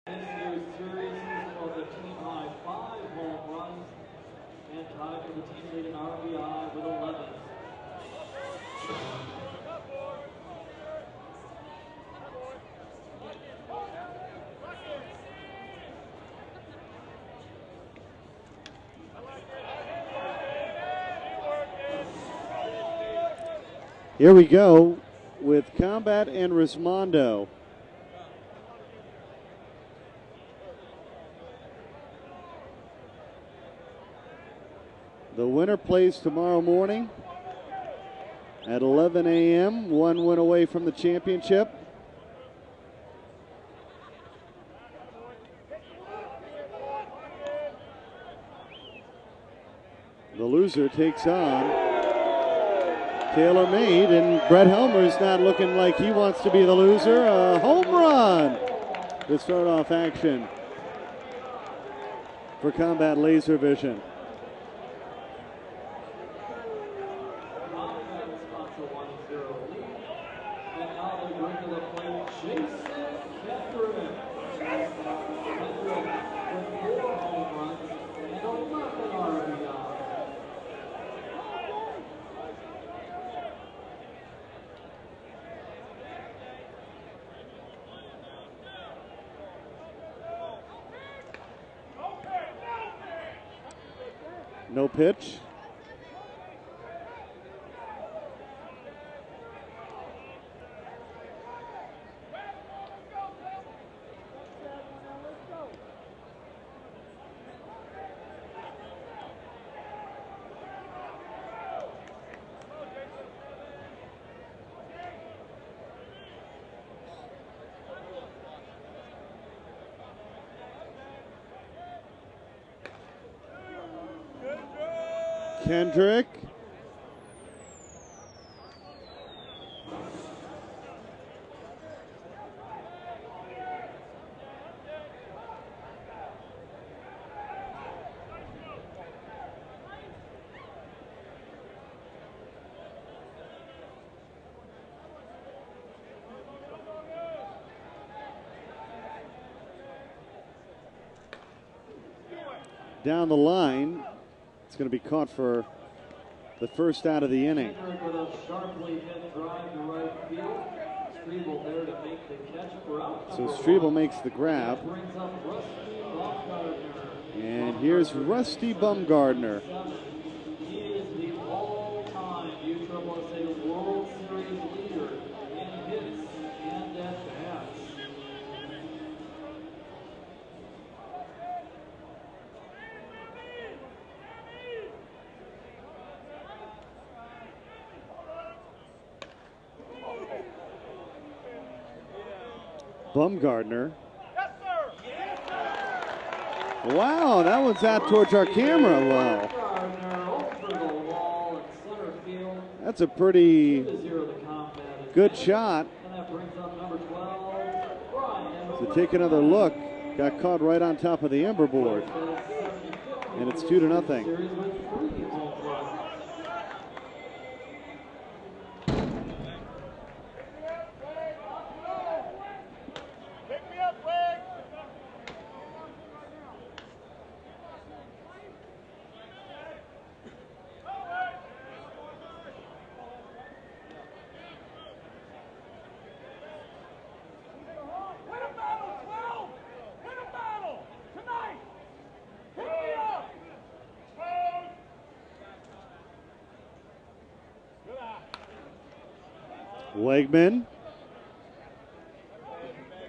This year's series for the team high 5 home runs and tied for the team lead in RBI with 11. Here we go with Combat and Resmondo. The winner plays tomorrow morning at 11 a.m., one win away from the championship. The loser takes on Tailor-Made, and Brett Helmer's not looking like he wants to be the loser. A home run to start off action for Combat Laser Vision. No pitch. Kendrick. Down the line. It's going to be caught for the first out of the inning. With a sharply hit drive to right field. Striebel there to make the catch for out. So Striebel makes the grab. Brings up Rusty Bumgardner. And here's Rusty Bumgardner. He is the all-time USSSA World Series leader in hits and at-bats. Bumgardner. Yes, sir. Wow, that one's out towards our camera. Wow. That's a pretty good shot. So take another look. Got caught right on top of the ember board. And it's 2-0. Wegman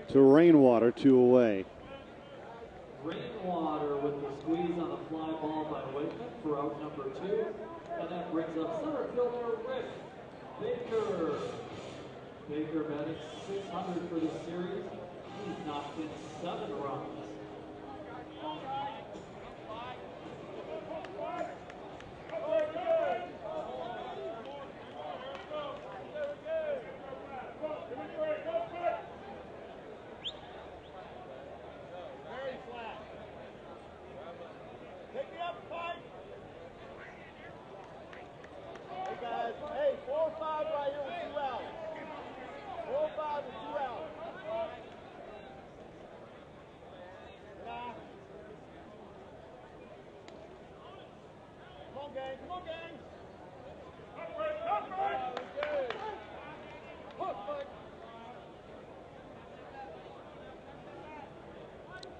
to Rainwater, 2 away. Rainwater with the squeeze on a fly ball by Wegman for out number 2. And that brings up center fielder Rick Baker. Baker batting .600 for the series. He's knocked in 7 runs.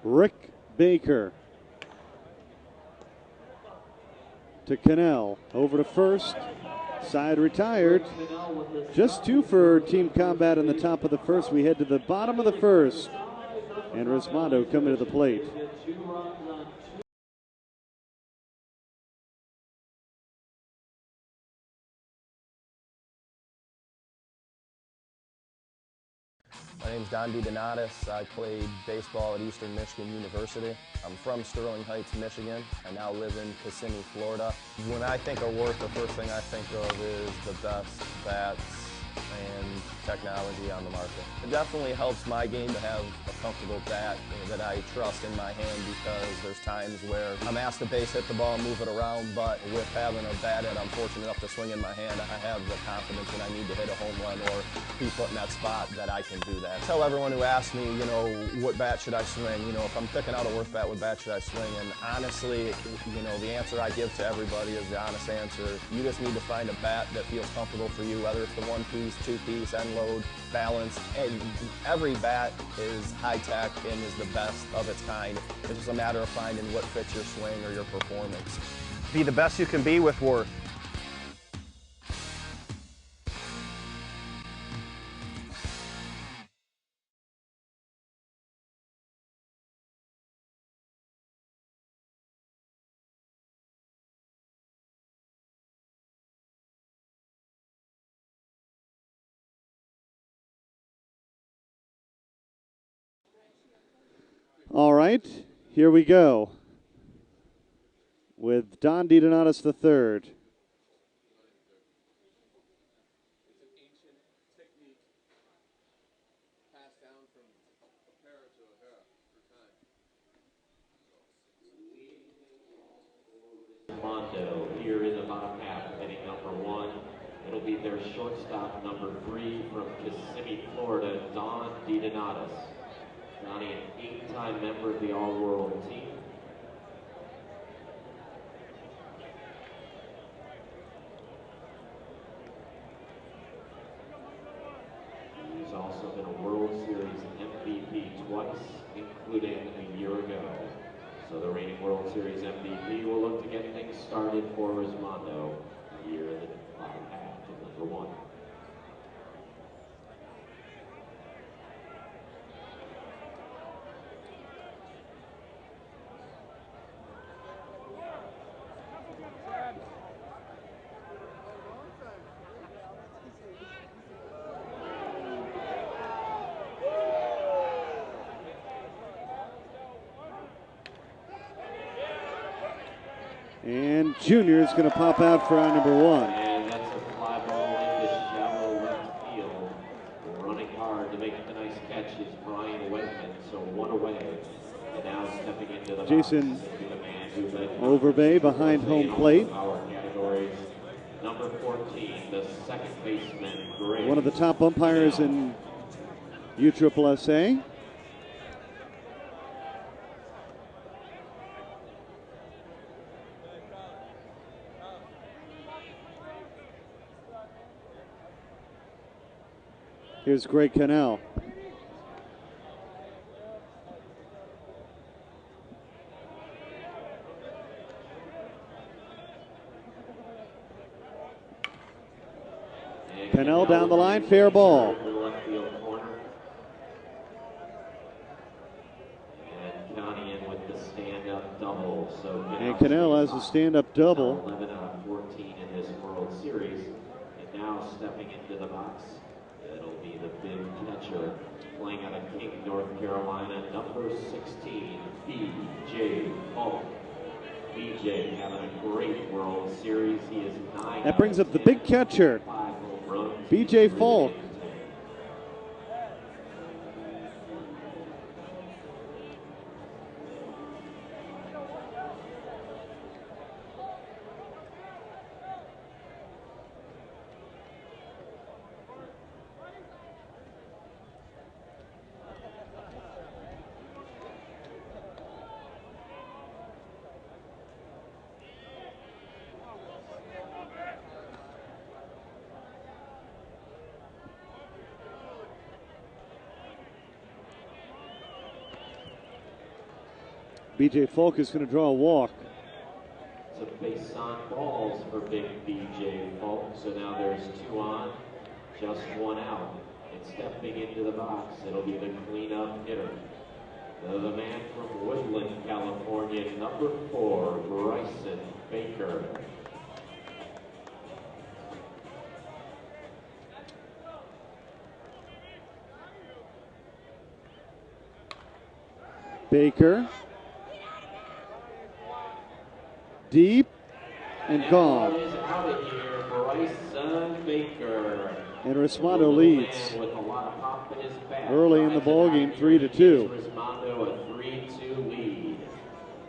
Rick Baker to Cannell. Over to first. Side retired. Just two for Team Combat in the top of the first. We head to the bottom of the first. And Resmondo coming to the plate. My name's Don DiDonatis. I played baseball at Eastern Michigan University. I'm from Sterling Heights, Michigan. I now live in Kissimmee, Florida. When I think of work, the first thing I think of is the best bats and technology on the market. It definitely helps my game to have a comfortable bat that I trust in my hand, because there's times where I'm asked to base hit the ball and move it around, but with having a bat that I'm fortunate enough to swing in my hand, I have the confidence when I need to hit a home run or be put in that spot that I can do that. I tell everyone who asks me, what bat should I swing? If I'm picking out a work bat, what bat should I swing? And honestly, the answer I give to everybody is the honest answer. You just need to find a bat that feels comfortable for you, whether it's the one-piece, two-piece, end load, balance, and every bat is high-tech and is the best of its kind. It's just a matter of finding what fits your swing or your performance. Be the best you can be with Worth. All right, here we go with Don DiDonatis III. Resmondo here in the bottom half, hitting number 1. It'll be their shortstop, number 3 from Kissimmee, Florida, Don DiDonatis. Donnie, an 8-time member of the All-World team. He's also been a World Series MVP twice, including a year ago. So the reigning World Series MVP will look to get things started for Resmondo here in the bottom half of number 1. And Junior is going to pop out for our number 1. And that's a fly ball into shallow left field. Running hard to make the nice catch is Brian Whitman, so 1 away. And now stepping into the Jason box, the man who led Overbay behind home plate. Our categories. Number 14, the second baseman, Gray. One of the top umpires in USSSA. Here's Greg Cannell. Cannell down the line, fair ball. And Cannell has a stand-up double. 11 out of 14 in this World Series. And now stepping into the box, it'll be the big catcher playing out of King, North Carolina, number 16, B.J. Falk. B.J. having a great World Series. He is 9. That brings up the big catcher, B.J. Falk. B.J. Folk is going to draw a walk. Some base on balls for big B.J. Folk. So now there's 2 on, just 1 out. And stepping into the box, it'll be the cleanup hitter. The man from Woodland, California, number 4, Bryson Baker. Baker. Deep and gone. Is out of here, Bryson Baker. And Resmondo leads With a lot of pop in his bat. early in the ballgame, 3-2. Resmondo a 3-2 lead.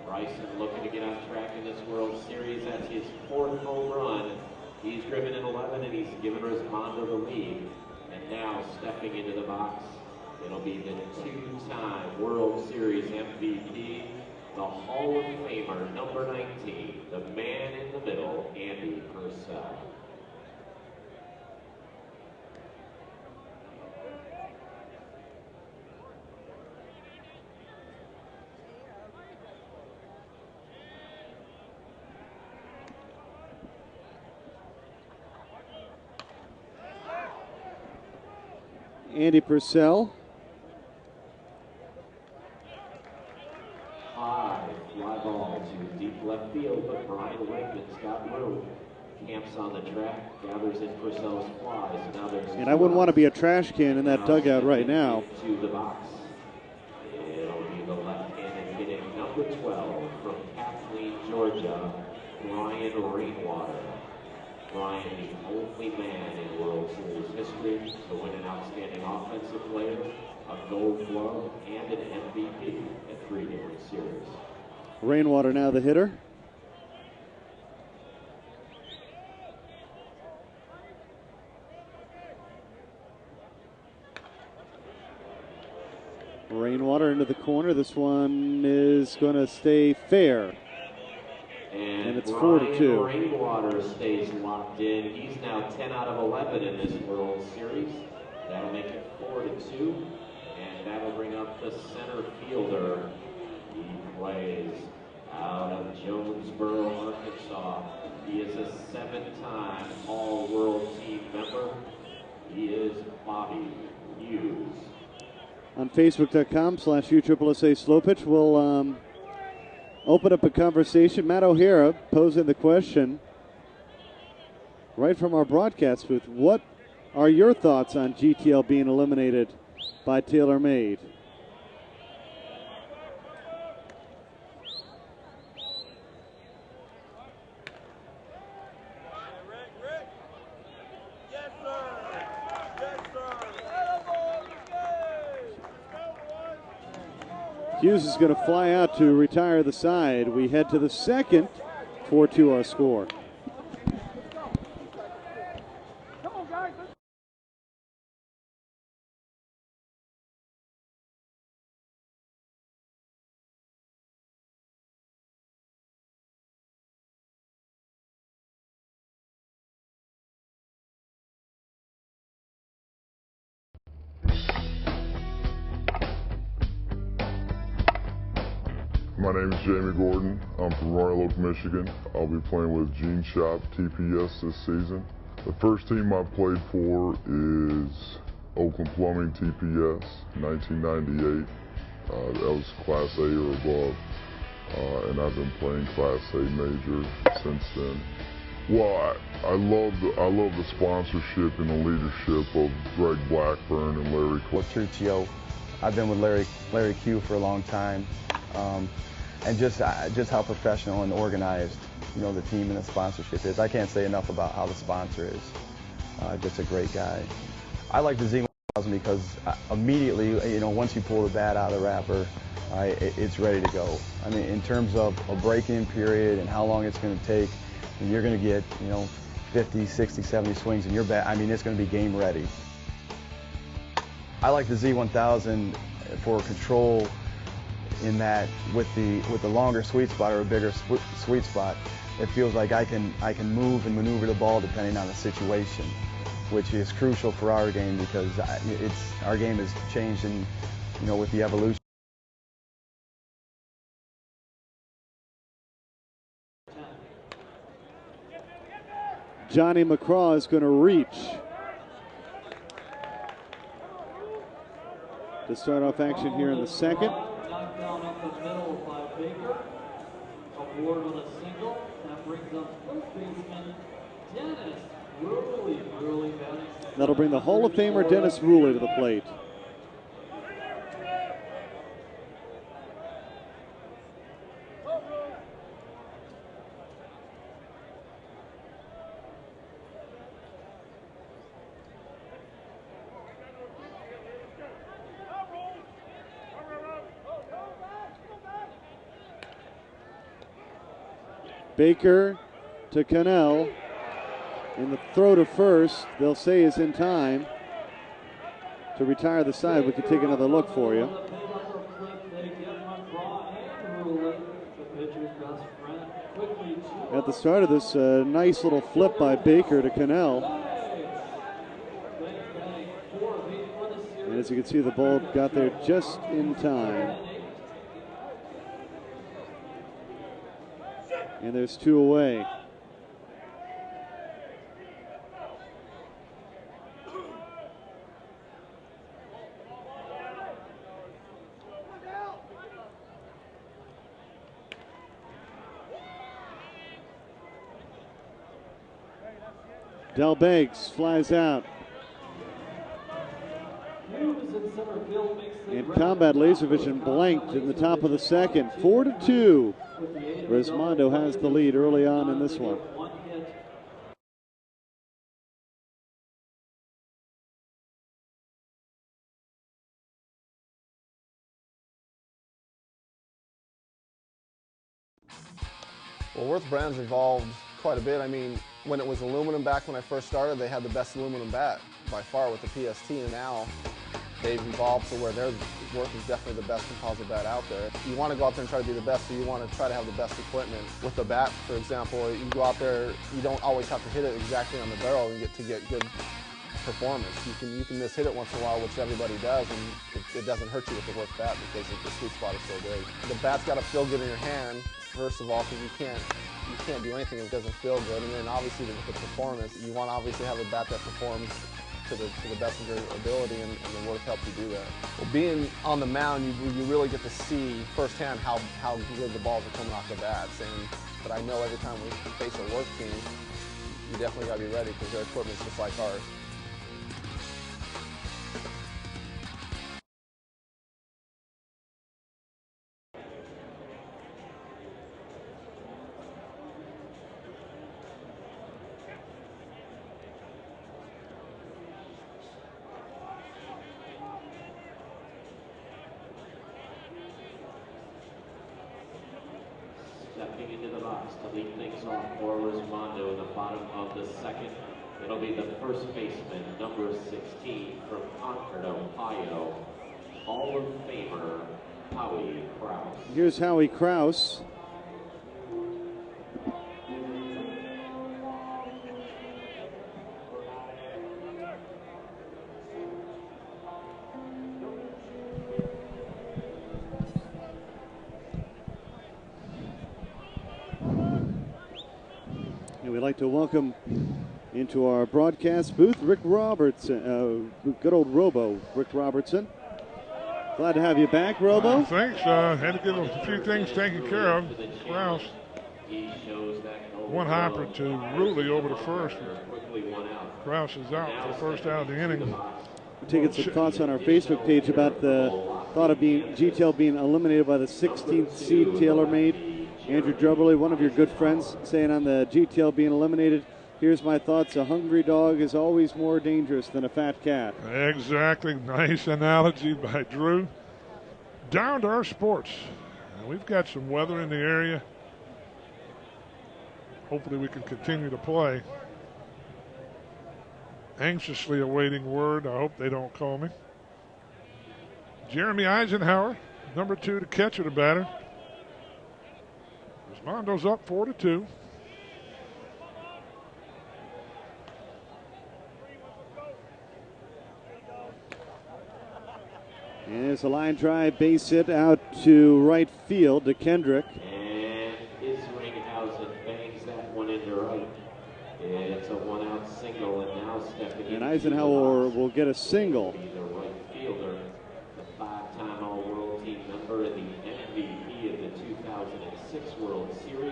Bryson looking to get on track in this World Series. That's his 4th home run. He's driven in 11 and he's given Resmondo the lead. And now stepping into the box, it'll be the 2-time World Series MVP, the Hall of Famer, number 19, the man in the middle, Andy Purcell. Andy Purcell. High fly ball to deep left field, but Brian Wegman's got room. Camps on the track, gathers in Purcell's flies. Now there's And I wouldn't want to be a trash can in that dugout right now. To the box. It'll be the left-handed hitting number 12 from Kathleen, Georgia, Brian Rainwater. Brian, the only man in World Series history to win an outstanding offensive player, a Gold Glove, and an MVP at 3 different series. Rainwater now the hitter. Rainwater into the corner. This one is going to stay fair. And it's 4-2. Rainwater stays locked in. He's now 10 out of 11 in this World Series. That'll make it 4-2. And that'll bring up the center fielder. He plays out of Jonesboro, Arkansas. He is a 7-time All-World Team member. He is Bobby Hughes. On Facebook.com/USSSA Slow Pitch, we'll open up a conversation. Matt O'Hara posing the question right from our broadcast booth. What are your thoughts on GTL being eliminated by TaylorMade? Hughes is going to fly out to retire the side. We head to the second, 4-2 our score. My name is Jamie Gordon. I'm from Royal Oak, Michigan. I'll be playing with Gene Shop TPS this season. The first team I played for is Oakland Plumbing TPS, 1998. That was Class A or above. And I've been playing Class A Major since then. Well, I love the sponsorship and the leadership of Greg Blackburn and Larry Truccio. I've been with Larry Q for a long time. And just how professional and organized, the team and the sponsorship is. I can't say enough about how the sponsor is. Just a great guy. I like the Z1000 because immediately, once you pull the bat out of the wrapper, it's ready to go. I mean, in terms of a break-in period and how long it's going to take, and you're going to get, 50, 60, 70 swings in your bat. I mean, it's going to be game ready. I like the Z1000 for control, in that with the longer sweet spot or a bigger sweet spot, it feels like I can move and maneuver the ball depending on the situation, which is crucial for our game because our game has changed with the evolution. Johnny McCraw is going to reach to start off action here in the second. Knocked down up the middle by Baker. Aboard with a single. That brings up first baseman Dennis Ruley batting. That'll bring the Hall of Famer Dennis Ruley to the plate. Baker to Cannell. In the throw to first, they'll say is in time to retire the side. We could take another look for you. At the start of this, nice little flip by Baker to Cannell. And as you can see, the ball got there just in time. And there's two away. Del Beggs flies out. And Combat Laser Vision blanked in the top of the second. 4-2. Resmondo has the lead early on in this one. Well, Worth Brands evolved quite a bit. I mean, when it was aluminum back when I first started, they had the best aluminum bat by far with the PST, and now they've evolved to where their Worth is definitely the best composite bat out there. You want to go out there and try to be the best, so you want to try to have the best equipment. With the bat, for example, you go out there, you don't always have to hit it exactly on the barrel and get good performance. You can miss hit it once in a while, which everybody does, and it doesn't hurt you with the Worth bat because the sweet spot is so great. The bat's got to feel good in your hand, first of all, because you can't do anything if it doesn't feel good. And then obviously with the performance, you want to obviously have a bat that performs to the best of your ability, and the Worth helps you do that. Well, being on the mound, you really get to see firsthand how good the balls are coming off the bats. But I know every time we face a Worth team, you definitely got to be ready because their equipment's just like ours. Stepping into the box to lead things off for Resmondo in the bottom of the second. It'll be the first baseman, number 16 from Concord, Ohio, Hall of Famer Howie Krause. Here's Howie Krause. We'd like to welcome into our broadcast booth Rick Robertson, good old Robo, Rick Robertson. Glad to have you back, Robo. Thanks. Had to get a few things taken care of. Krause, one hopper to Ruley over to first. Krause is out for the first out of the inning. We're taking some thoughts on our Facebook page about the thought of GTL being eliminated by the 16th seed TaylorMade. Andrew Drubberly, one of your good friends, saying on the GTL being eliminated, here's my thoughts: a hungry dog is always more dangerous than a fat cat. Exactly. Nice analogy by Drew. Down to our sports. We've got some weather in the area. Hopefully we can continue to play. Anxiously awaiting word. I hope they don't call me. Jeremy Eisenhower, number 2 to catcher to batter. Resmondo's up 4-2. And there's a line drive, base hit out to right field to Kendrick. And Isringhausen bangs that one into right. It's a Eisenhower will get a single. The right fielder, the 5-time All-World Team member and the MVP of the 2006 World Series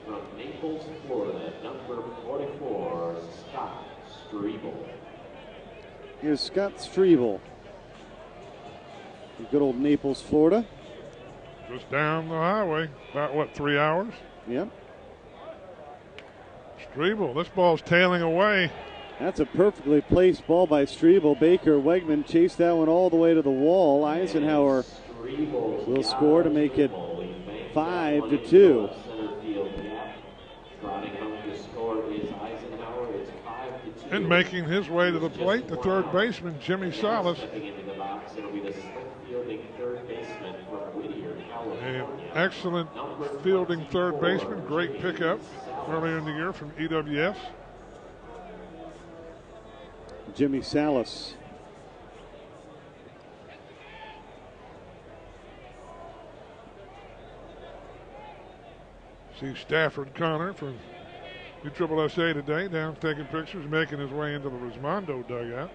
from Naples, Florida, number 44, Scott Strebel. Here's Scott Strebel. Good old Naples, Florida. Just down the highway, about what, 3 hours? Yep. Strebel, this ball's tailing away. That's a perfectly placed ball by Strebel. Baker Wegman chased that one all the way to the wall. Eisenhower will score to make it 5-2. And making his way to the plate, the third baseman, Jimmy Salas. An excellent fielding third baseman, great pickup earlier in the year from EWS. Jimmy Salas. See Stafford Connor from USSSA today down taking pictures, making his way into the Resmondo dugout.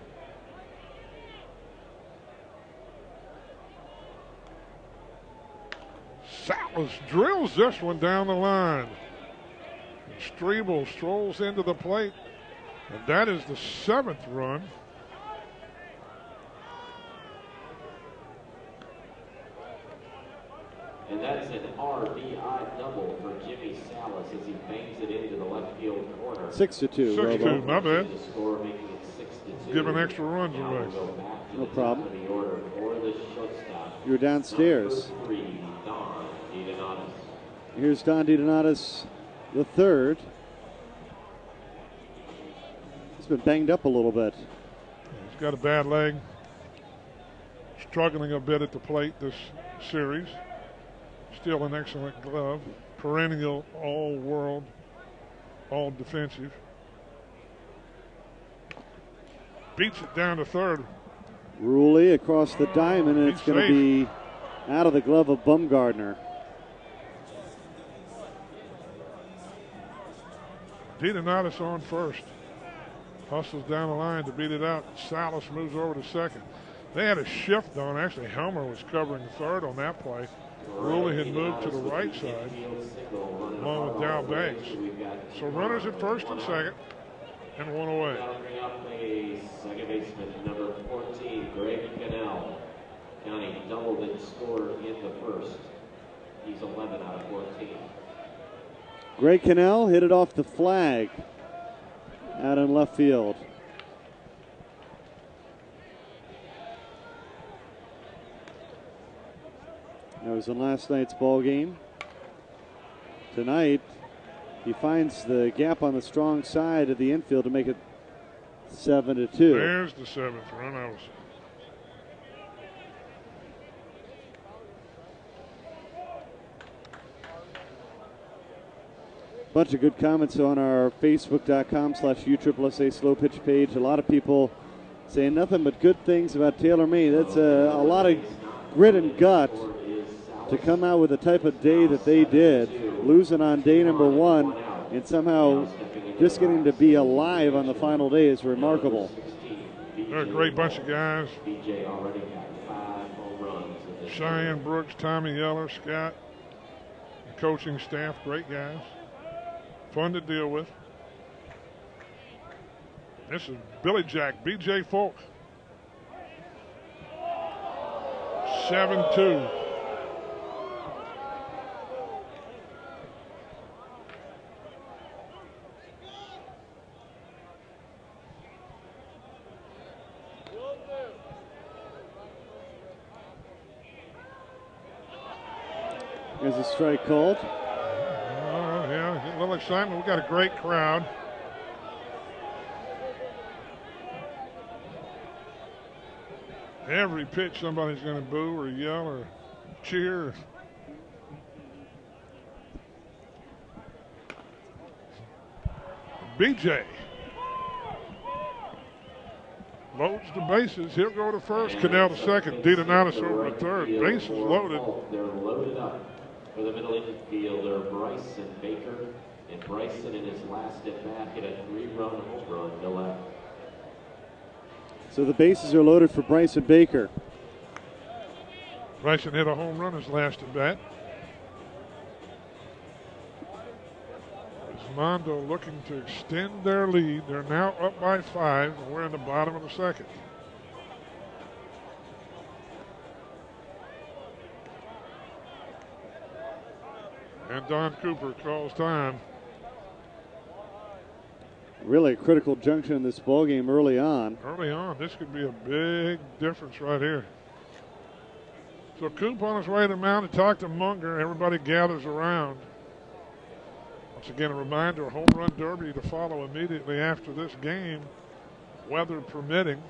Salas drills this one down the line. And Strebel strolls into the plate. And that is the 7th run. And that's an RBI double for Jimmy Salas as he bangs it into the left field corner. 6-2. 6-2, my bad. The score making it 6-2. Giving extra runs away. No problem. The order for the shortstop. You're downstairs. Number 3, Don DiDonatis. Here's Don DiDonatis, the third. He's been banged up a little bit. He's got a bad leg. Struggling a bit at the plate this series. Still an excellent glove. Perennial all-world, all-defensive. Beats it down to third. Ruley across the diamond, and it's going to be out of the glove of Bumgardner. DiDonatis on first. Hustles down the line to beat it out. Salas moves over to second. They had a shift on. Actually, Helmer was covering third on that play. Ruley had moved to the right side, along with Dow Banks. So runners at first and second, and one away. That'll bring up a second baseman, number 14, Greg Cannell. County doubled and scored in the first. He's 11 out of 14. Greg Cannell hit it off the flag out in left field. That was in last night's ball game. Tonight, he finds the gap on the strong side of the infield to make it 7-2. There's the 7th run. Bunch of good comments on our Facebook.com/USSSA slow pitch page. A lot of people saying nothing but good things about Taylor May. That's a lot of grit and gut to come out with the type of day that they did, losing on day number 1 and somehow just getting to be alive on the final day is remarkable. They're a great bunch of guys. Cheyenne Brooks, Tommy Yeller, Scott, the coaching staff, great guys. Fun to deal with. This is Billy Jack, B.J. Folk. 7-2. There's a strike called. Yeah, a little excitement. We've got a great crowd. Every pitch somebody's going to boo or yell or cheer. BJ loads the bases. He'll go to first. Cannell to second. DiDonatis over to third. Bases loaded. They're loaded up for the middle infielder, Bryson Baker. And Bryson in his last at bat hit a 3-run home run to left. So the bases are loaded for Bryson Baker. Bryson hit a home run his last at bat. Resmondo looking to extend their lead. They're now up by 5, and we're in the bottom of the second. And Don Cooper calls time. Really a critical junction in this ballgame early on. Early on, this could be a big difference right here. So Coop on his way to the mound to talk to Munger. Everybody gathers around. Once again, a reminder, a home run derby to follow immediately after this game, weather permitting.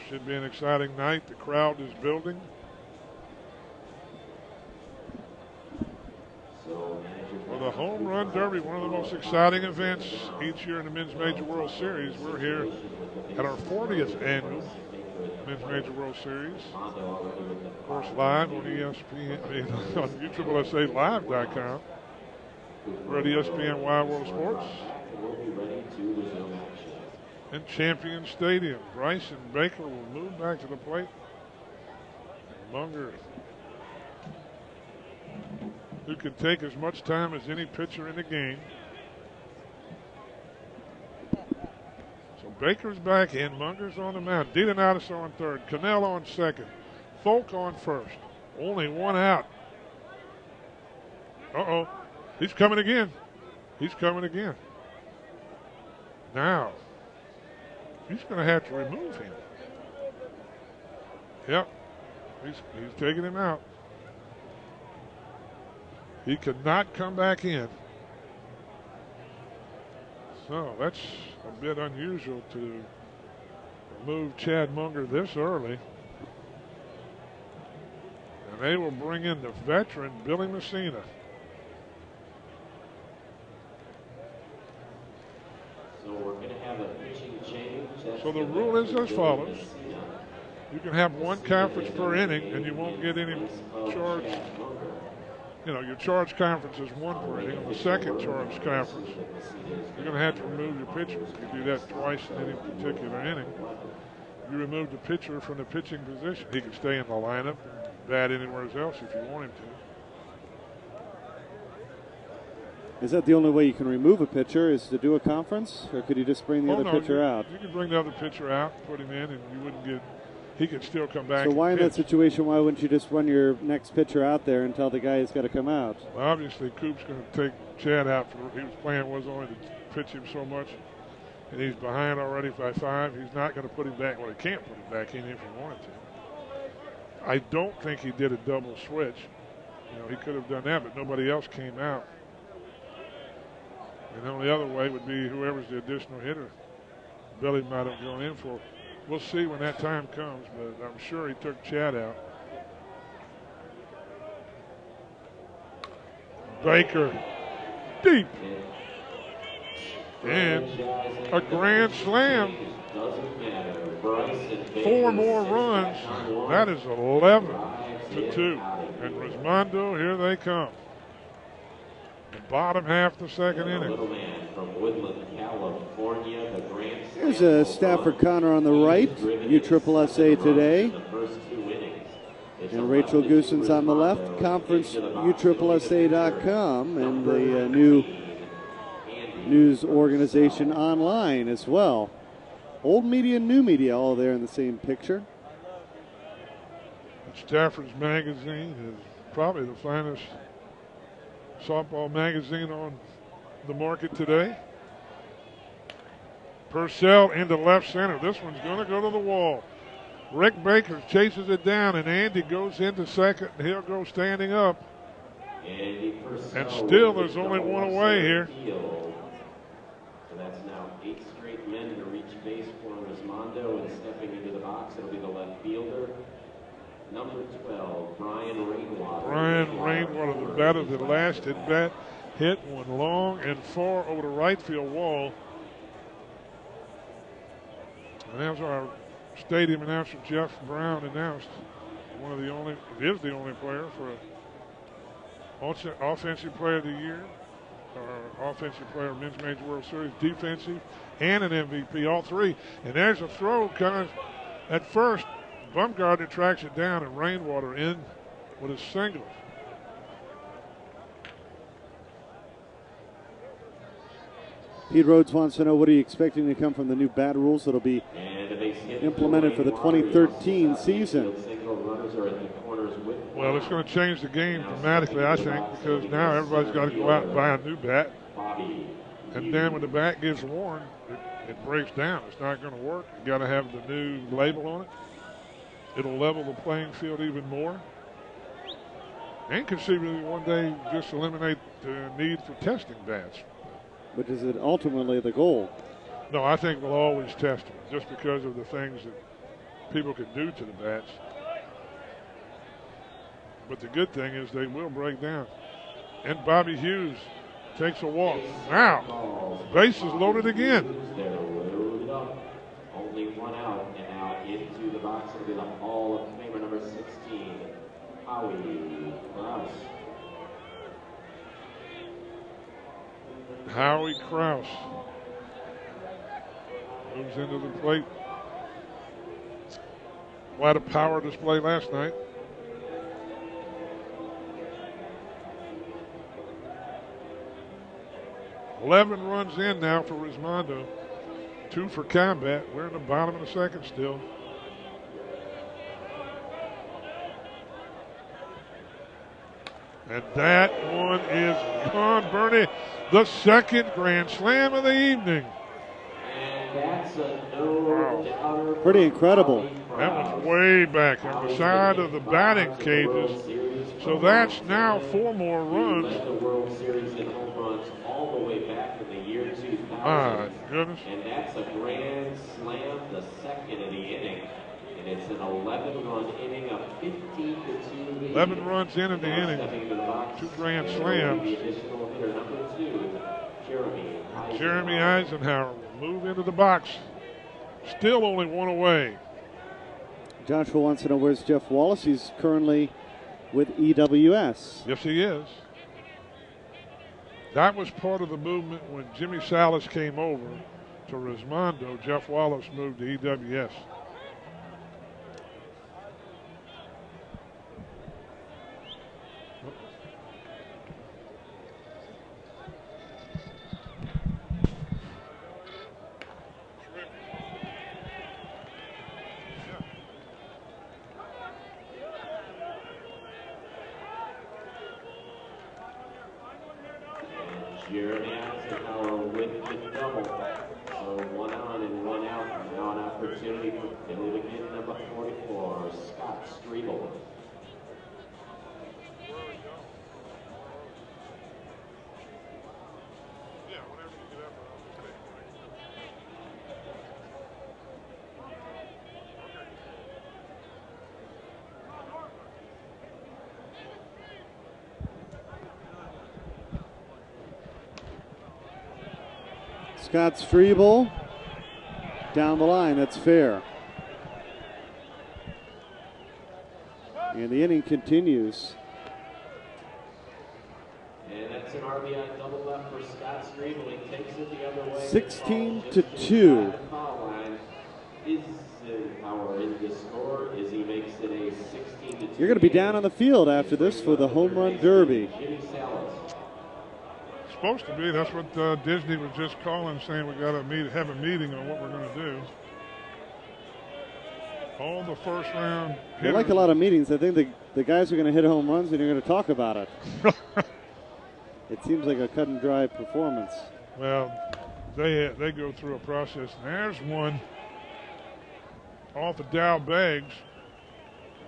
Should be an exciting night. The crowd is building. Well, the home run derby, one of the most exciting events each year in the Men's Major World Series. We're here at our 40th annual Men's Major World Series. Of course, live on ESPN, on USSSA.live.com. We're at ESPN Wide World Sports. In Champion Stadium, Bryson Baker will move back to the plate. And Munger, who can take as much time as any pitcher in the game. So Baker's back in, Munger's on the mound. DeDonatis on third, Cannell on second, Folk on first. Only one out. Uh-oh, he's coming again. He's coming again. Now, he's going to have to remove him. Yep, he's taking him out. He could not come back in. So that's a bit unusual to remove Chad Munger this early. And they will bring in the veteran, Billy Messina. So we're going to have a pitching change. So the rule is as follows. You can have one conference per inning, and you won't get any charge. You know, your charge conference is one per inning. On the second charge conference, you're going to have to remove your pitcher. You do that twice in any particular inning. You remove the pitcher from the pitching position. He can stay in the lineup and bat anywhere else if you want him to. Is that the only way you can remove a pitcher, is to do a conference? Or could you just bring the other pitcher out? You can bring the other pitcher out, put him in, and you wouldn't get. He could still come back. So why in pitch. that situation, why wouldn't you just run your next pitcher out there and tell the guy he's got to come out? Well, obviously, Coop's going to take Chad out. His plan was only to pitch him so much, and he's behind already by 5. He's not going to put him back. Well, he can't put him back in if he wanted to. I don't think he did a double switch. You know, he could have done that, but nobody else came out. And the only other way would be whoever's the additional hitter Billy might have gone in for. We'll see when that time comes, but I'm sure he took Chad out. Baker, deep. And a grand slam. 4 more runs. That is 11-2. And Resmondo, here they come. The bottom half of the second inning. Here's a Stafford Connor on the right, USSSA today. And Rachel Goosens on the left, conference USSSA.com, and the new news organization online as well. Old media and new media all there in the same picture. Stafford's magazine is probably the finest softball magazine on the market today. Purcell into left center. This one's going to go to the wall. Rick Baker chases it down, and Andy goes into second, and he'll go standing up. And still there's only one away here. So that's now 8 straight men to reach base for Resmondo, and stepping into the box, it'll be the left fielder, number 12, Brian Rainwater. Brian Rainwater, the batter that last at bat, hit one long and far over the right field wall. And as our stadium announcer Jeff Brown announced, it is the only player for Offensive Player of the Year, Offensive Player, Men's Major World Series, defensive, and an MVP, all three. And there's a throw kind of at first. Bumgarner tracks it down, and Rainwater in with a single. Pete Rhodes wants to know, what are you expecting to come from the new bat rules that'll be implemented for the 2013 season? Well, it's going to change the game dramatically, I think, because now everybody's got to go out and buy a new bat. And then when the bat gets worn, it breaks down. It's not going to work. You got to have the new label on it. It'll level the playing field even more. And conceivably one day just eliminate the need for testing bats. But is it ultimately the goal? No, I think we'll always test them just because of the things that people can do to the bats. But the good thing is they will break down. And Bobby Hughes takes a walk. Now, base is loaded again. They're loaded up. Only one out, and now into the box will be the Hall of Famer number 16, Howie Krause. Howie Krause moves into the plate. Quite a power display last night. $11 runs in now for Resmondo. 2 for Combat. We're in the bottom of the second still. And that one is gone, Bernie. The second grand slam of the evening. And that's a no-doubter. Pretty incredible. That was way back on the side of the batting cages. So that's now 4 more runs. Led the World Series in home runs all the way back in the year 2000. My goodness. And that's a grand slam, the second of the inning. And it's an 11-run inning, a 15-2 lead. 11 runs in the inning. 2 grand slams. The additional hitter, number 2, Jeremy Eisenhower. Jeremy Eisenhower will move into the box. Still only 1 away. Joshua wants to know, where's Jeff Wallace? He's currently with EWS. Yes, he is. That was part of the movement when Jimmy Salas came over to Resmondo. Jeff Wallace moved to EWS. Jeremy Eisenhower with the double. So 1 on and 1 out. Now an opportunity for Billy McGinn, number 44, Scott Striebel. Scott Striebel down the line. That's fair. And the inning continues. And that's an RBI double left for Scott Striebel. He takes it the other way. 16-2. Eisenhower in the score as he makes it a 16-2. You're going to be down on the field after this for the home run derby. Jimmy Salas. Supposed to be. That's what Disney was just calling, saying we got to have a meeting on what we're going to do. All the first round hitters. They like a lot of meetings. I think the guys are going to hit home runs and you're going to talk about it. It seems like a cut and dry performance. Well, they go through a process. And there's one off of Dow Beggs.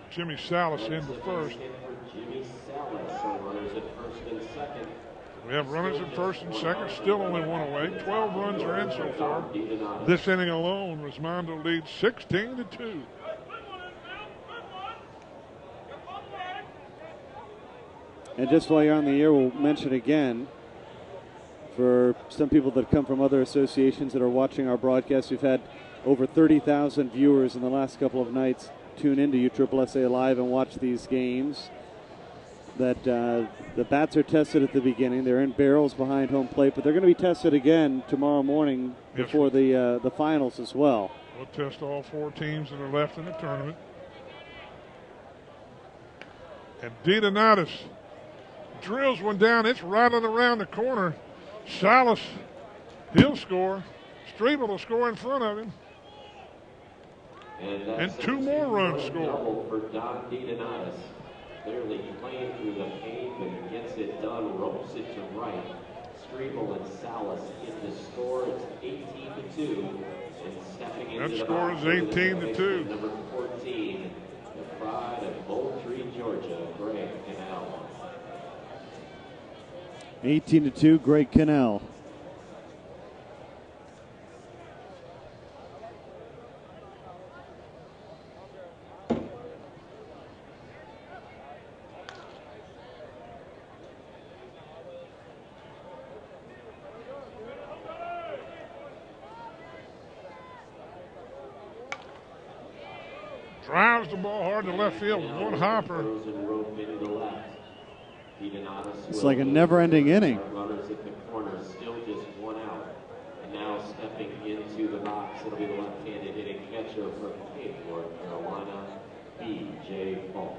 Jimmy Salas into first. Jimmy Salas, so runners at first and second. We have runners at first and second, still only 1 away. 12 runs are in so far. This inning alone, Resmondo leads 16-2. And just while you're on the air, we'll mention again, for some people that come from other associations that are watching our broadcast, we've had over 30,000 viewers in the last couple of nights tune into USSSA Live and watch these games. that the bats are tested at the beginning. They're in barrels behind home plate, but they're going to be tested again tomorrow morning before the finals as well. We'll test all 4 teams that are left in the tournament. And DeDonatis drills one down. It's rattling around the corner. Salas, he'll score. Strebel will score in front of him. And 2 more runs scored. For Don DeDonatis. Clearly playing through the pain, but gets it done, ropes it to right. Strebel and Salas in the score. It's 18-2. And stepping into that score is 18-2. Number 14, the pride of Moultrie, Georgia, Greg Cannell. 18-2, Greg Cannell. Drives the ball hard to left field. 1 hopper. It's like a never-ending inning. Runners at the corner, still just 1 out. And now stepping into the box, it'll be the left-handed hitting catcher from Cape, North Carolina, B.J. Falk.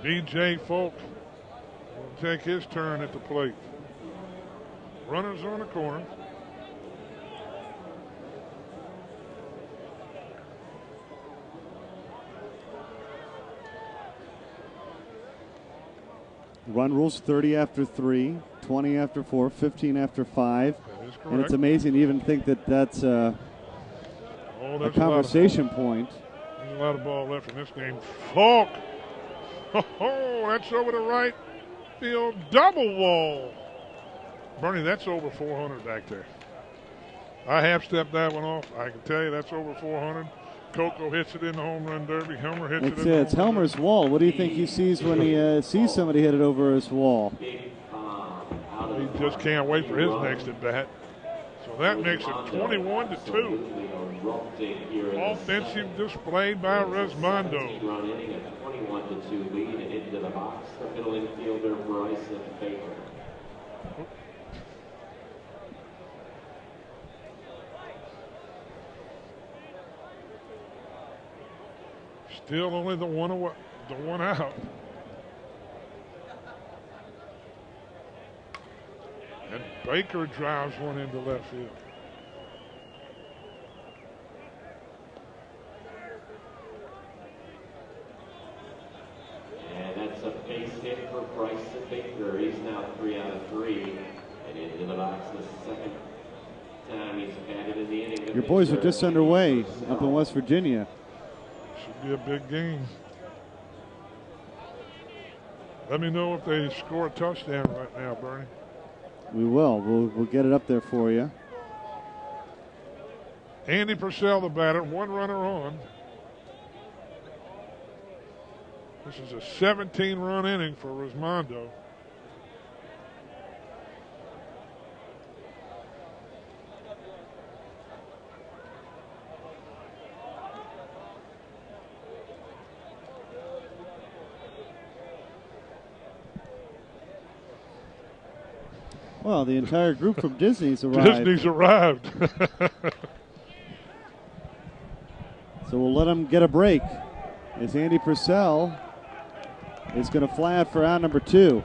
B.J. Falk will take his turn at the plate. Runners on the corner. Run rules 30 after 3, 20 after 4, 15 after 5. That is correct. And it's amazing to even think that that's a conversation point. There's a lot of ball left in this game. Falk! Oh, that's over the right field double wall. Bernie, that's over 400 back there. I half-stepped that one off. I can tell you that's over 400. Coco hits it in the home run derby. Helmer hits it in the It's Helmer's wall. What do you think he sees when he sees somebody hit it over his wall? He just can't wait for his next at bat. So that makes it 21-2. Offensive display by Resmondo. 21-2 lead, and into the box, the middle infielder Bryson Baker. Still only the one out. And Baker drives one into left field. And that's a base hit for Bryson Baker. He's now 3 out of 3. And into the box the second time he's batted in the inning. Your boys are just underway up in West Virginia. Should be a big game. Let me know if they score a touchdown right now, Bernie. We will. We'll get it up there for you. Andy Purcell, the batter, 1 runner on. This is a 17-run inning for Resmondo. Well, the entire group from Disney's arrived. Disney's arrived. So we'll let them get a break as Andy Purcell is going to fly out for out number 2.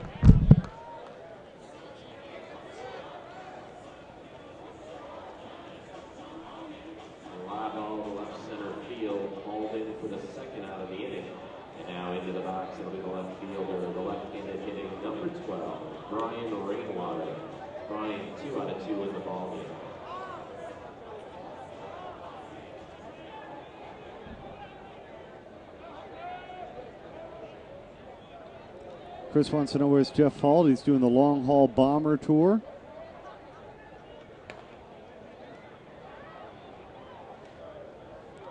Live ball to left center field, hauled in for the second out of the inning. And now into the box, it'll be the left fielder, the left-handed hitting number 12, Brian Rainwater. Brian, 2 out of 2 in the ball game. Chris wants to know where's Jeff Hall. He's doing the long haul bomber tour.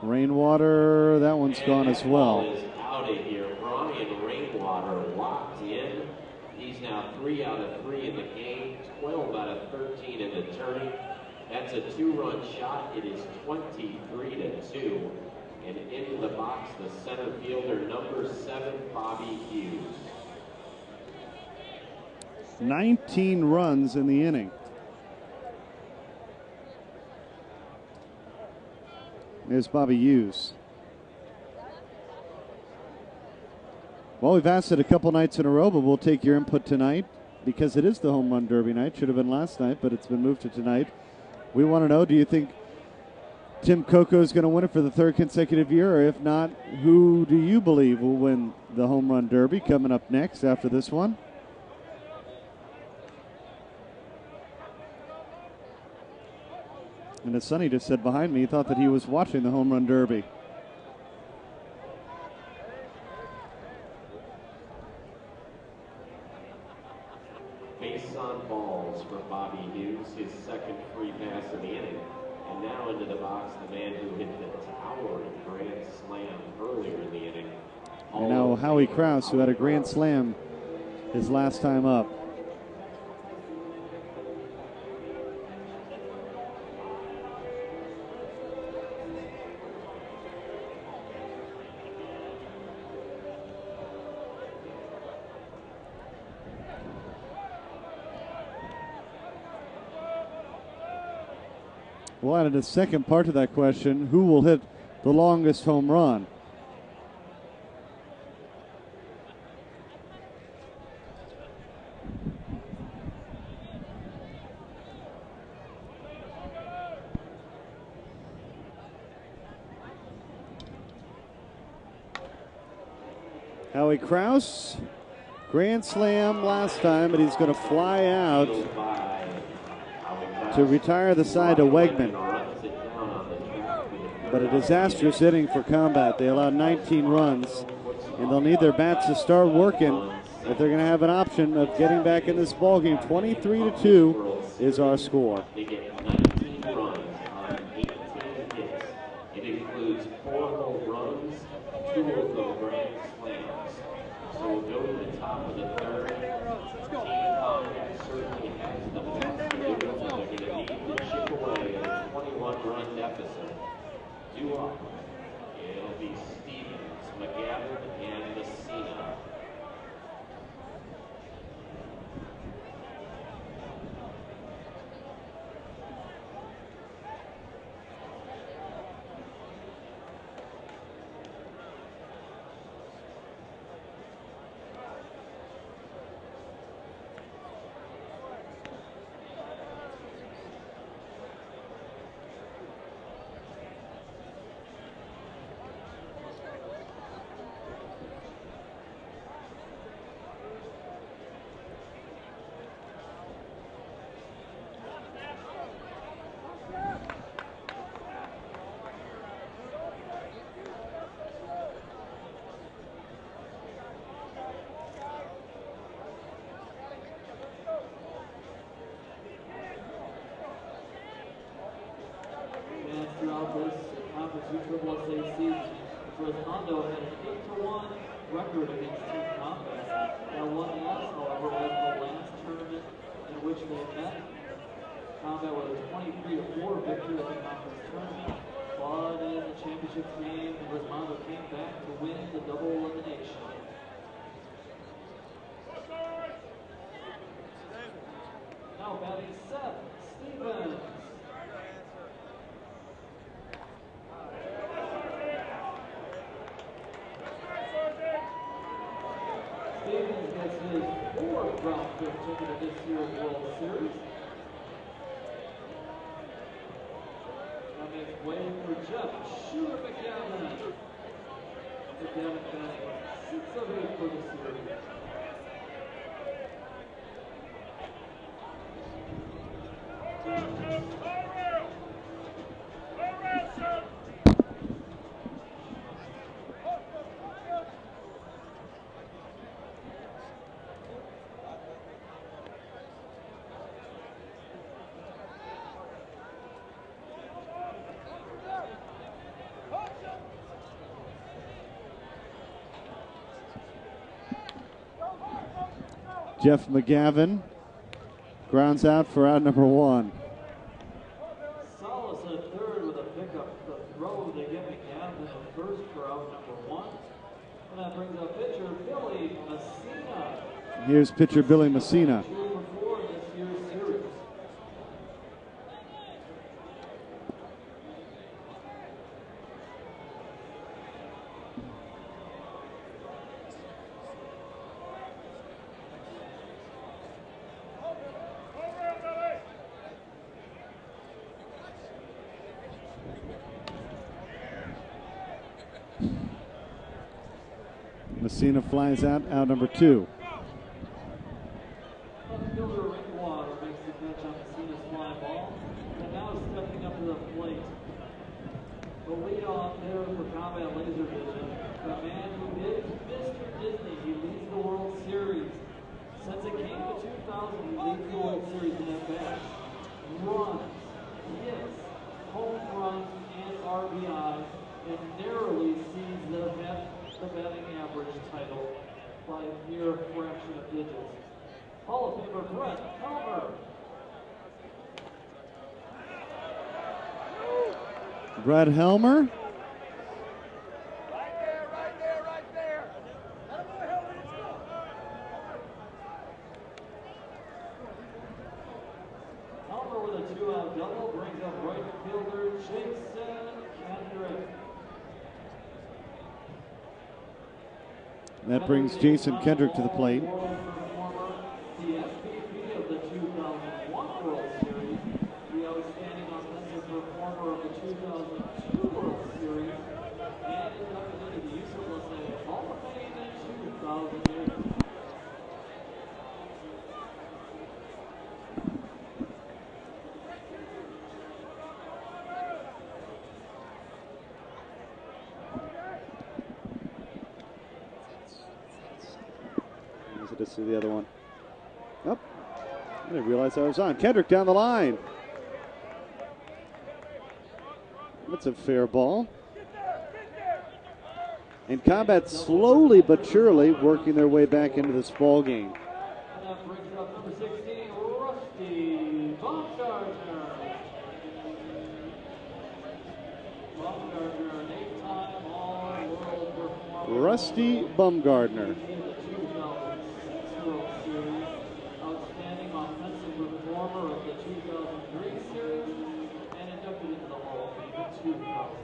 Rainwater, that one's gone as well. Is out of here. Brian Rainwater locked in. He's now 3 out of 3 in the game, 12 out of 13 in the tourney. That's a 2-run shot. It is 23-2. And into the box, the center fielder, number 7, Bobby Hughes. 19 runs in the inning. There's Bobby Hughes. Well, we've asked it a couple nights in a row, but we'll take your input tonight because it is the home run derby night. Should have been last night, but it's been moved to tonight. We want to know, do you think Tim Coco is going to win it for the 3rd consecutive year? Or if not, who do you believe will win the home run derby? Coming up next after this one. And as Sonny just said behind me, he thought that he was watching the home run derby. Base on balls for Bobby Hughes, his 2nd free pass of the inning. And now into the box, the man who hit the towering grand slam earlier in the inning. And now Howie Krause, who had a grand slam his last time up. We'll add a second part to that question. Who will hit the longest home run? Howie Krause, grand slam last time, but he's going to fly out to retire the side to Wegman. But a disastrous inning for Combat. They allowed 19 runs, and they'll need their bats to start working if they're going to have an option of getting back in this ballgame. 23-2 is our score. They get 19 runs on 18 hits. It includes 4 home runs, 2 of them grand slams. So we'll go to the top of the 3rd. Team Combat certainly has the bats to do it. They're going to need to chip away at a 21-run deficit. Due up, it'll be Stevens, McGavin, and Messina. Throughout this Conference USSSA season, Resmondo had an 8-1 record against Team Combat. That one loss, however, was the last tournament in which they met. Combat with a 23-4 victory at the conference tournament. But in the championship game, Resmondo came back to win the double elimination. Now batting 7, Stevens. Stevens gets his 4th round pick ticket of this year's World Series. That makes way for Jeff Shooter McGavin. McGavin batting 6 of 8 for the series. Jeff McGavin grounds out for out number 1. Salas at 3rd with a pickup. The throw they get McGavin at Here's pitcher Billy Messina. Messina flies out number 2. Fielder Rickwater makes the catch on Messina's fly ball. And now stepping up to the plate. The leadoff hitter for Combat Laser Vision. The man who is Mr. Disney. He leads the World Series. Since it came to 2000, he leads the World Series in at-bats, runs, hits, home runs, and RBI, and narrowly sees the batting average title by a mere fraction of digits. Hall of Famer Brett Helmer. Brett Helmer. Right there. Helmer with a 2-out double brings up right fielder Jason Kendrick. That brings Jason Kendrick to the plate. The MVP of the 2001 World Series, the outstanding offensive performer of the 2002 World Series, and inducted into the USSSA Hall of Fame in 2008. Let's see the other one. Oh, I didn't realize I was on. Kendrick down the line. That's a fair ball. And Combat slowly but surely working their way back into this ball game. And that brings up number 16, Rusty Baumgartner. Baumgartner, an 8-time All-World performer. Rusty Baumgartner. Outstanding offensive performer of the 2003 series and inducted into the Hall of Fame in 2006.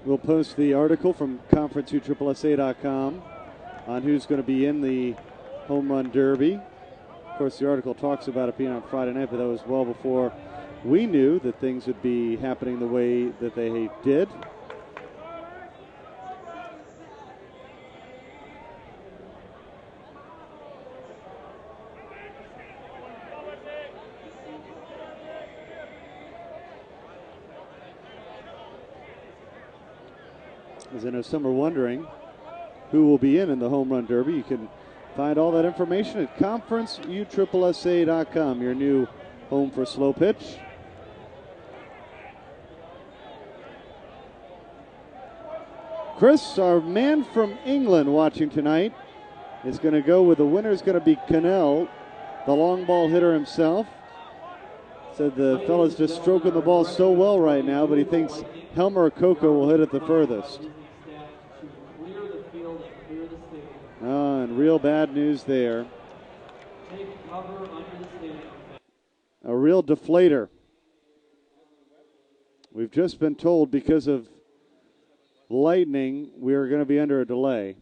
We'll post the article from conferenceuSSSA.com on who's going to be in the Home Run Derby. Of course, the article talks about it being on Friday night, but that was well before we knew that things would be happening the way that they did. As I know some are wondering who will be in the Home Run Derby, you can find all that information at conferenceuSSSA.com, your new home for slow pitch. Chris, our man from England watching tonight, is going to go with the winner is going to be Cannell, the long ball hitter himself. Said the fella's just stroking the ball so well right now, but he thinks Helmer or Coco will hit it the furthest. Oh, and real bad news there. A real deflator. We've just been told because of lightning, we are going to be under a delay.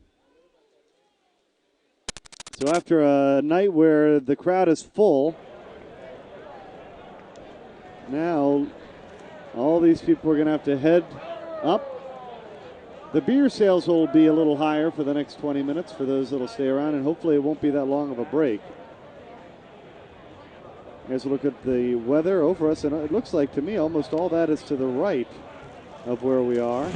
So after a night where the crowd is full, now all these people are going to have to head up. The beer sales will be a little higher for the next 20 minutes for those that will stay around, and hopefully it won't be that long of a break. As we look at the weather over us, and it looks like to me almost all that is to the right of where we are.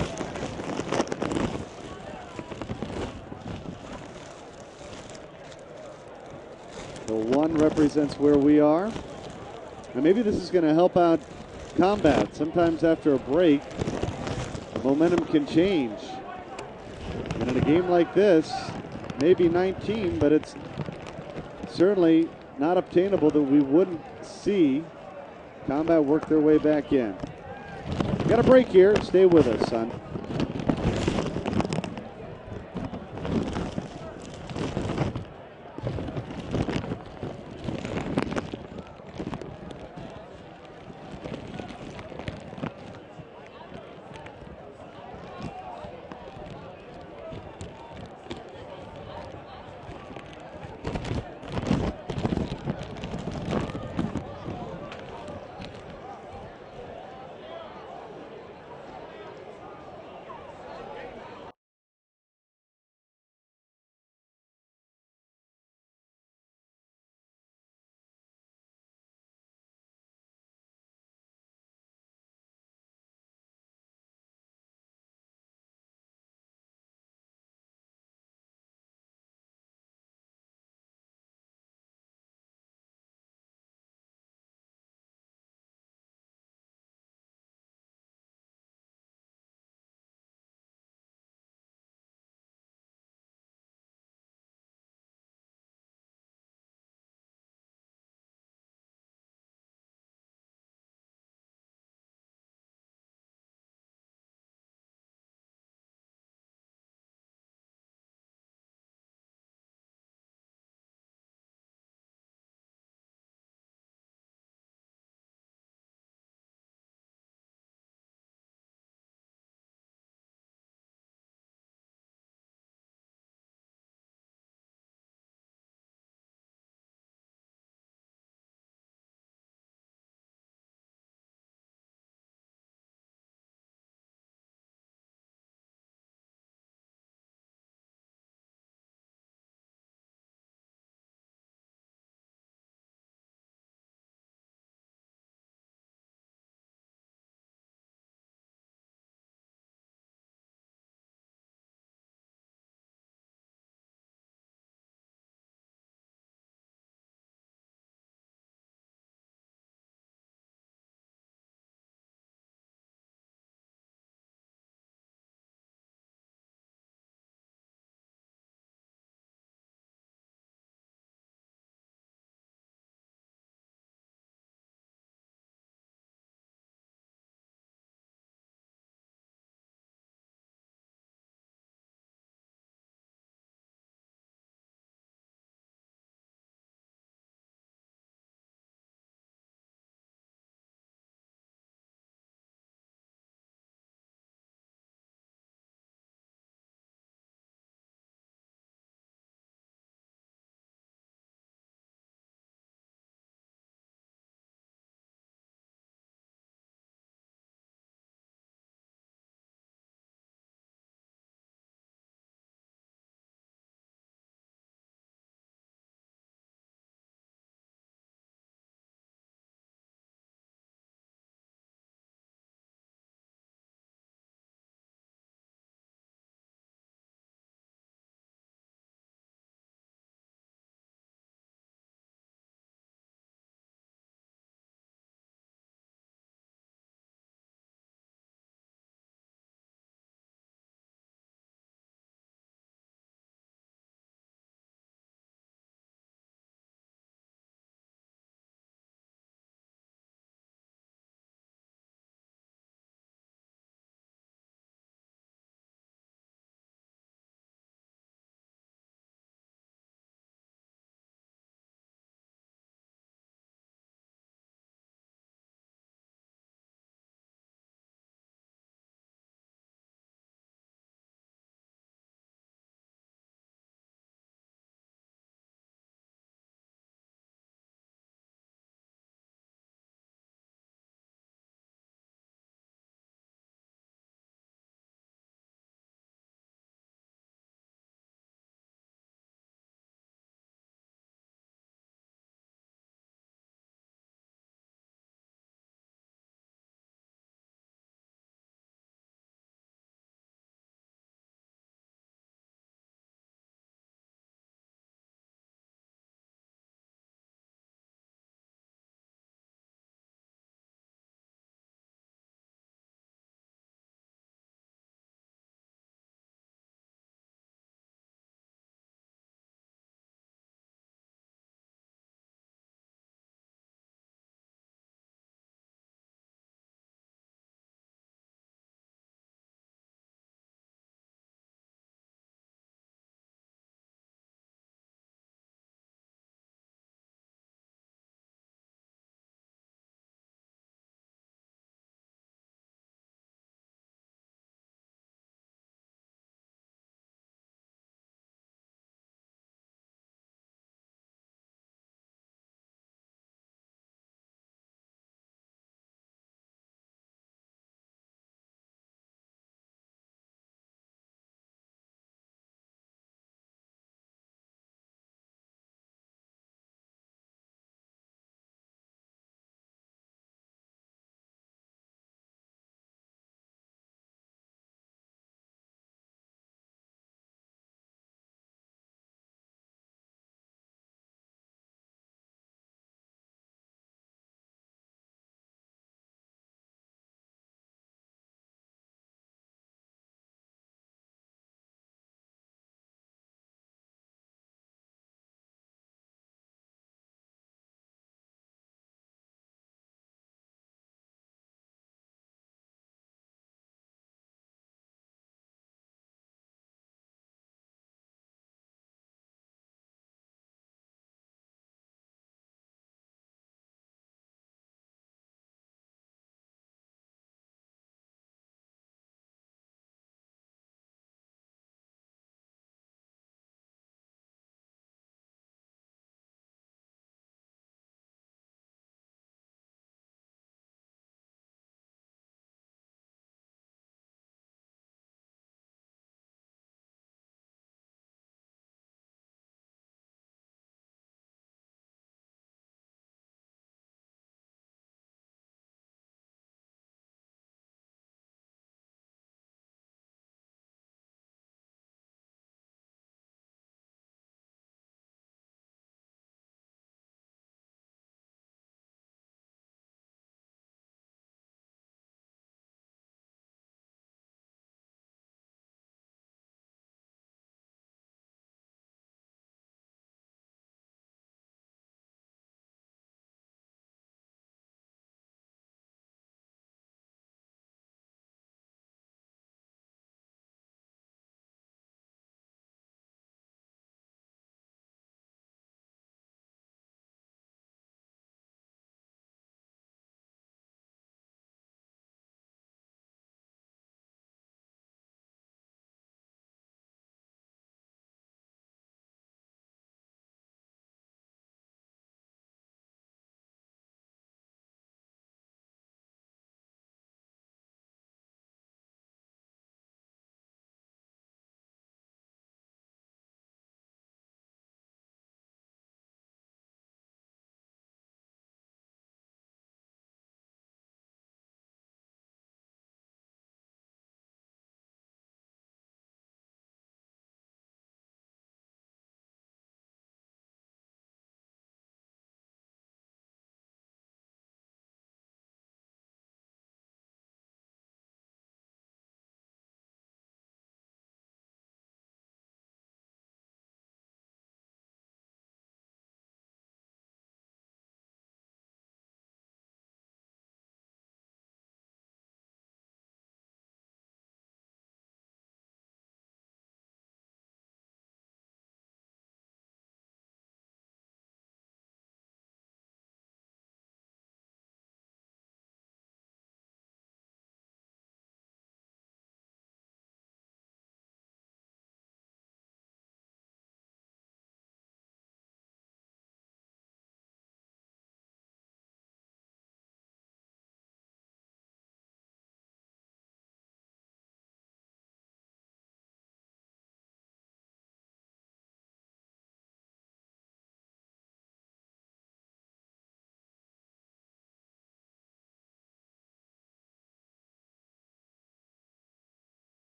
The 1 represents where we are. And maybe this is going to help out combat. Sometimes after a break, momentum can change. And in a game like this, maybe 19, but it's certainly not obtainable that we wouldn't see combat work their way back in. Got a break here. Stay with us, son.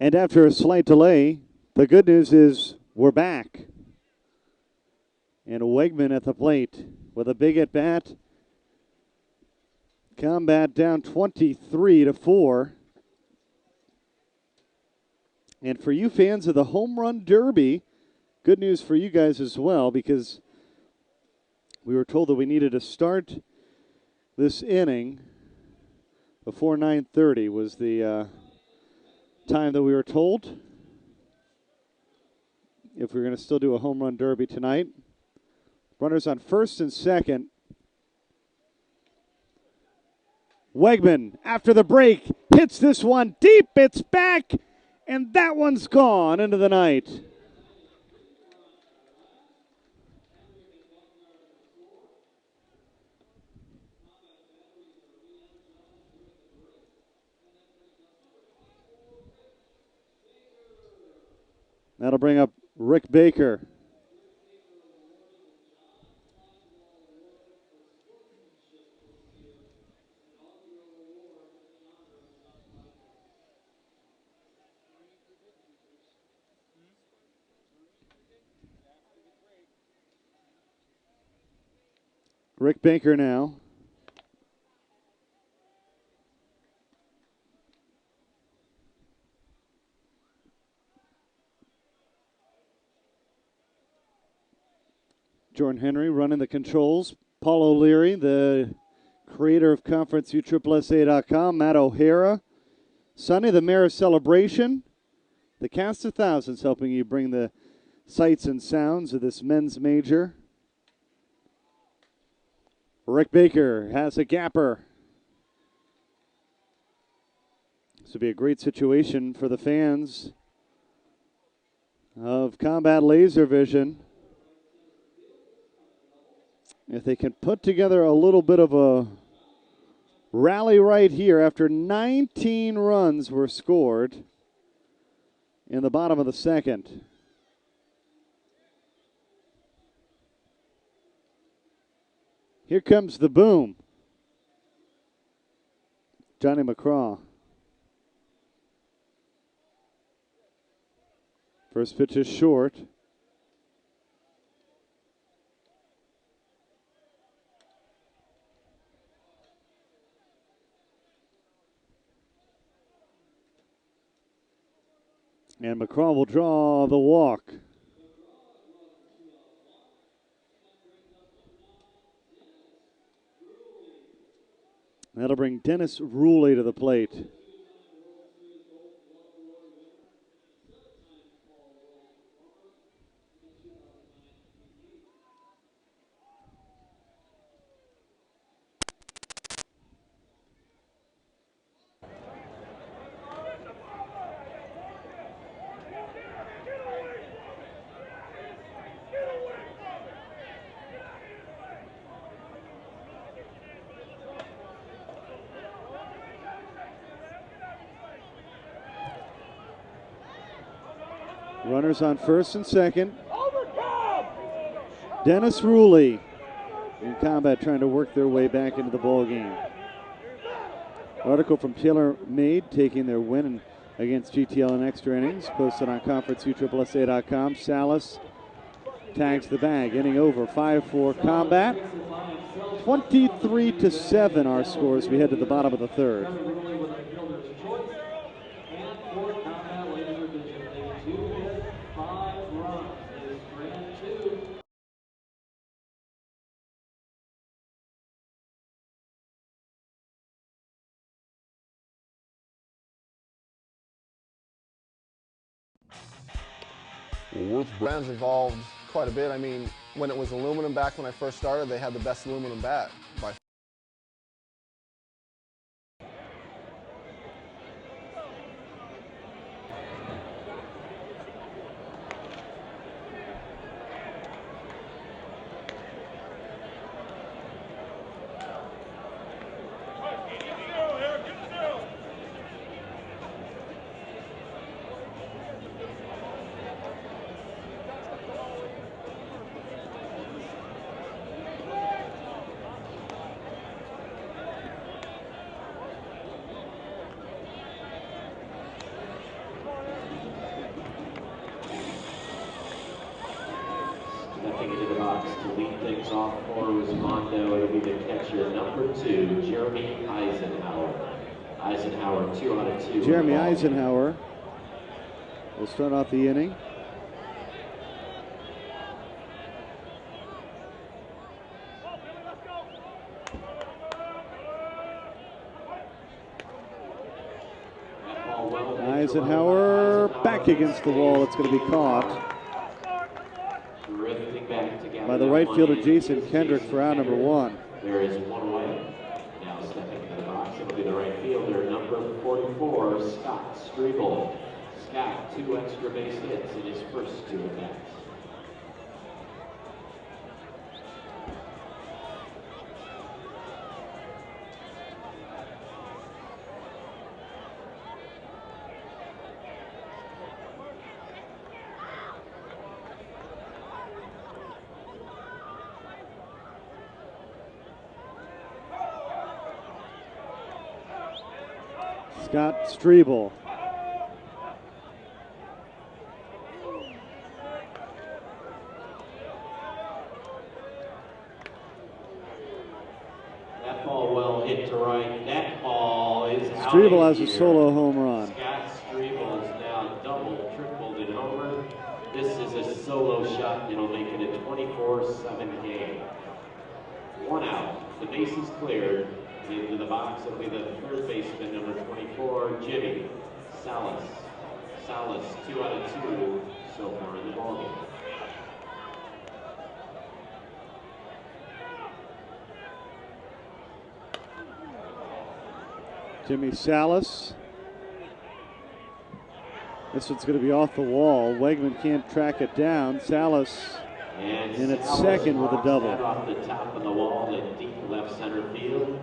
And after a slight delay, the good news is we're back. And Wegman at the plate with a big at bat. Combat down 23-4. And for you fans of the Home Run Derby, good news for you guys as well, because we were told that we needed to start this inning before 9:30 was the time that we were told, if we were going to still do a Home Run Derby tonight. Runners on first and second. Wegman, after the break, hits this one deep. It's back, and that one's gone into the night. That'll bring up Rick Baker. Rick Baker now. Jordan Henry running the controls. Paul O'Leary, the creator of Conference USSSA.com. Matt O'Hara. Sunday, the Mayor of Celebration. The cast of thousands helping you bring the sights and sounds of this men's major. Rick Baker has a gapper. This would be a great situation for the fans of Combat Laser Vision. If they can put together a little bit of a rally right here after 19 runs were scored in the bottom of the second. Here comes the boom. Johnny McCraw. First pitch is short. And McCraw will draw the walk. That'll bring Dennis Ruley to the plate. Runners on first and second. Dennis Ruley in Combat trying to work their way back into the ball game. Article from Taylor Made taking their win against GTL in extra innings, posted on Conference USSSA.com. Salas tags the bag, inning over, 5-4 Combat. 23-7 our scores. We head to the bottom of the third. Brands evolved quite a bit. I mean, when it was aluminum back when I first started, they had the best aluminum bat by Stepping into the box to lead things off for Resmondo, it'll be the catcher, number 2, Jeremy Eisenhower. Eisenhower, 2 out of 2. Jeremy Eisenhower will start off the inning. Eisenhower back against the wall. It's going to be caught by the right fielder, Jason Kendrick, for out number 1. There is one away. Now stepping into the box, it'll be the right fielder, number 44, Scott Strebel. Scott, 2 extra base hits in his first 2 at-bats. Scott Strebel. That ball well hit to right. That ball is out. Strebel has a solo home run. Scott Strebel is now doubled, tripled, and homer. This is a solo shot that'll make it a 24-7 game. 1 out. The base is cleared. Into the box, it'll be the third baseman, number 24, Jimmy Salas. Salas, 2 out of 2 so far in the ballgame. Jimmy Salas. This one's going to be off the wall. Wegman can't track it down. Salas in at second with a double. Off the top of the wall in deep left center field.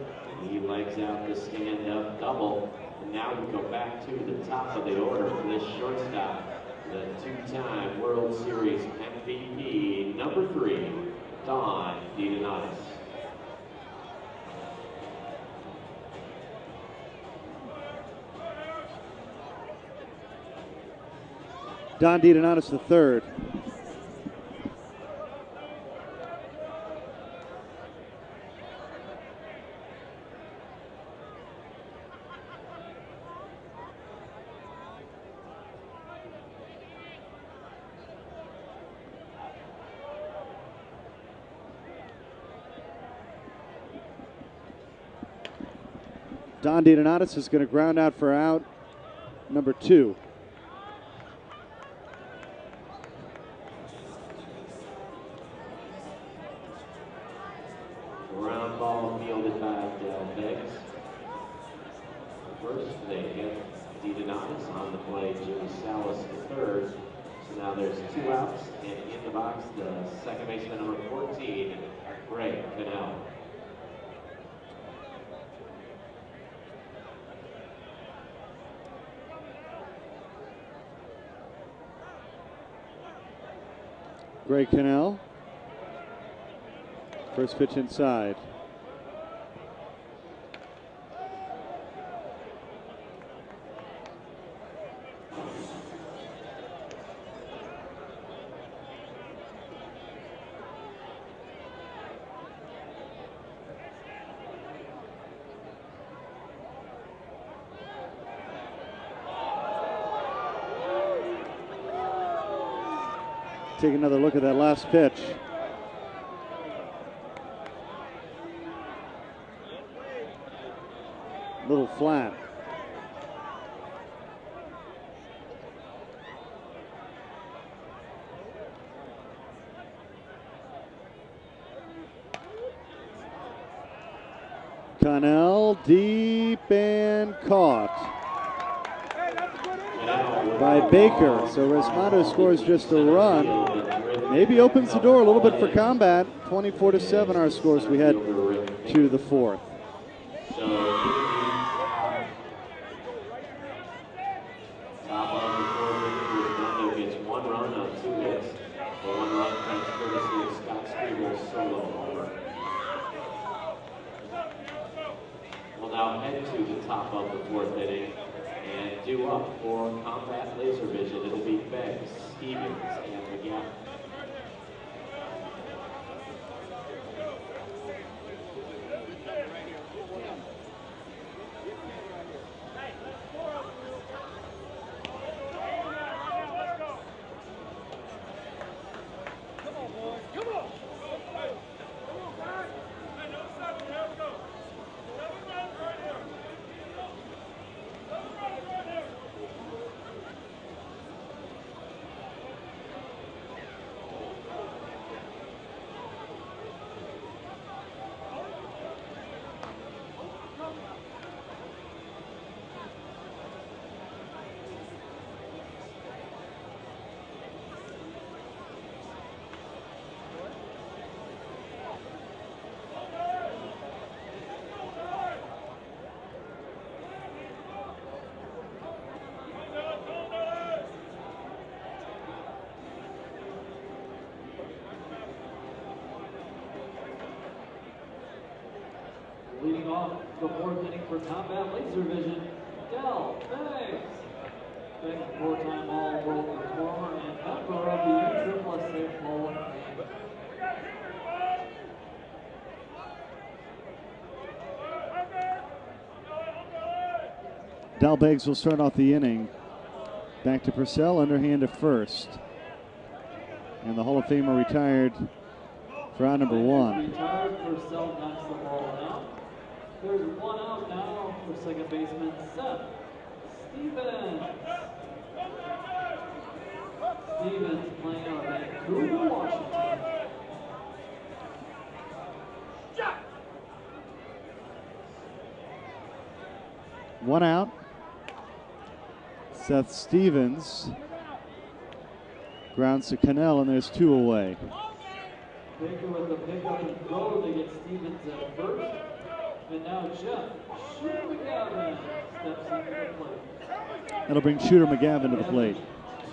He legs out the stand-up double. And now we go back to the top of the order for this shortstop, the 2-time World Series MVP, number 3, Don DiDonatis. Don DiDonatis the third. Don DiDonatis is going to ground out for out number 2. Ground ball fielded by Del Beggs. First, they get DiDonatis on the play, Jimmy Salas the third. So now there's 2 outs, and in the box, the second baseman, number 14, Greg Cannell. Greg Cannell. First pitch inside. Take another look at that last pitch. A little flat. Cannell deep and caught by Baker. So Resmondo scores just a run. Maybe opens the door a little bit for combat. 24-7 our scores we head to the 4th. Top of the 4th, Resmondo gets 1 run on 2 hits. The 1 run comes courtesy of Scott Strebel's solo homer. We'll now head to the top of the 4th inning and due up for combat laser vision. It'll be Beggs, Stevens, and McGowan. Leading off the fourth inning for Combat Laser Vision, Dell Banks. Banks, four-time All-World performer and member of the USSSA Hall of Fame. Dell Banks will start off the inning. Back to Purcell, underhand to first. And the Hall of Famer retired for out number one. Retired, Purcell knocks the ball down. There's one out now for second baseman Seth Stevens. Stevens playing out of Vancouver, Washington. One out. Seth Stevens grounds to Cannell, and there's two away. Baker with the pickup and throw to get Stevens at first. And now Jeff Shooter McGavin steps into the plate. That'll bring Shooter McGavin to the plate.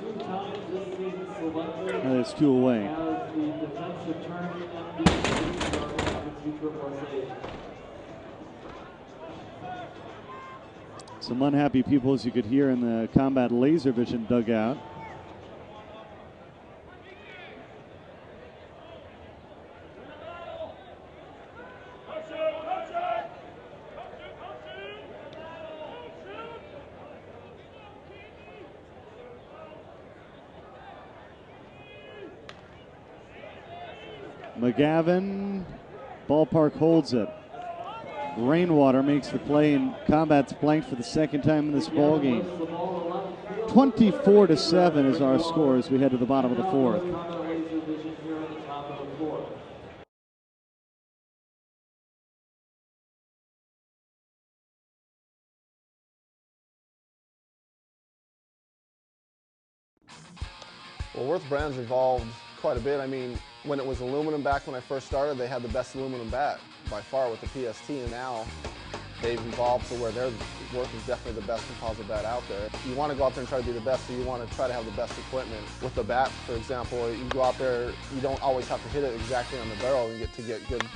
2 times this season selected. Now there's two away. As the defensive tournament MVP starting USSSA. Some unhappy people, as you could hear in the Combat Laser Vision dugout. McGavin, ballpark holds it. Rainwater makes the play, and Combat's blanked for the second time in this ball game. 24-7 is our score as we head to the bottom of the fourth. Well, Worth Brands evolved quite a bit. I mean, when it was aluminum back when I first started, they had the best aluminum bat by far with the PST, and now they've evolved to where their Worth is definitely the best composite bat out there. You want to go out there and try to be the best, so you want to try to have the best equipment. With the bat, for example, you go out there, you don't always have to hit it exactly on the barrel and get good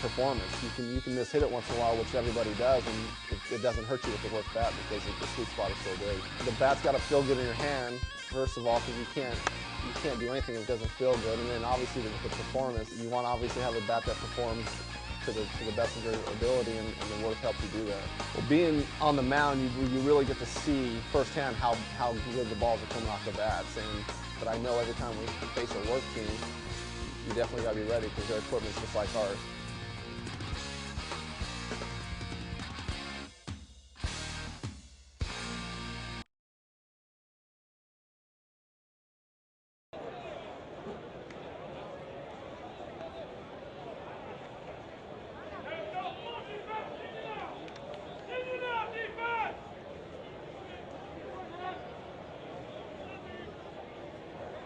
performance. You can miss hit it once in a while, which everybody does, and it doesn't hurt you with the Worth bat because the sweet spot is so big. The bat's got to feel good in your hand, first of all, because you can't do anything if it doesn't feel good. And then obviously the performance, you want to obviously have a bat that performs to the best of your ability, and the Worth helps you do that. Well, being on the mound, you really get to see firsthand how good the balls are coming off the bats. But I know every time we face a Worth team, you definitely got to be ready because their equipment's just like ours.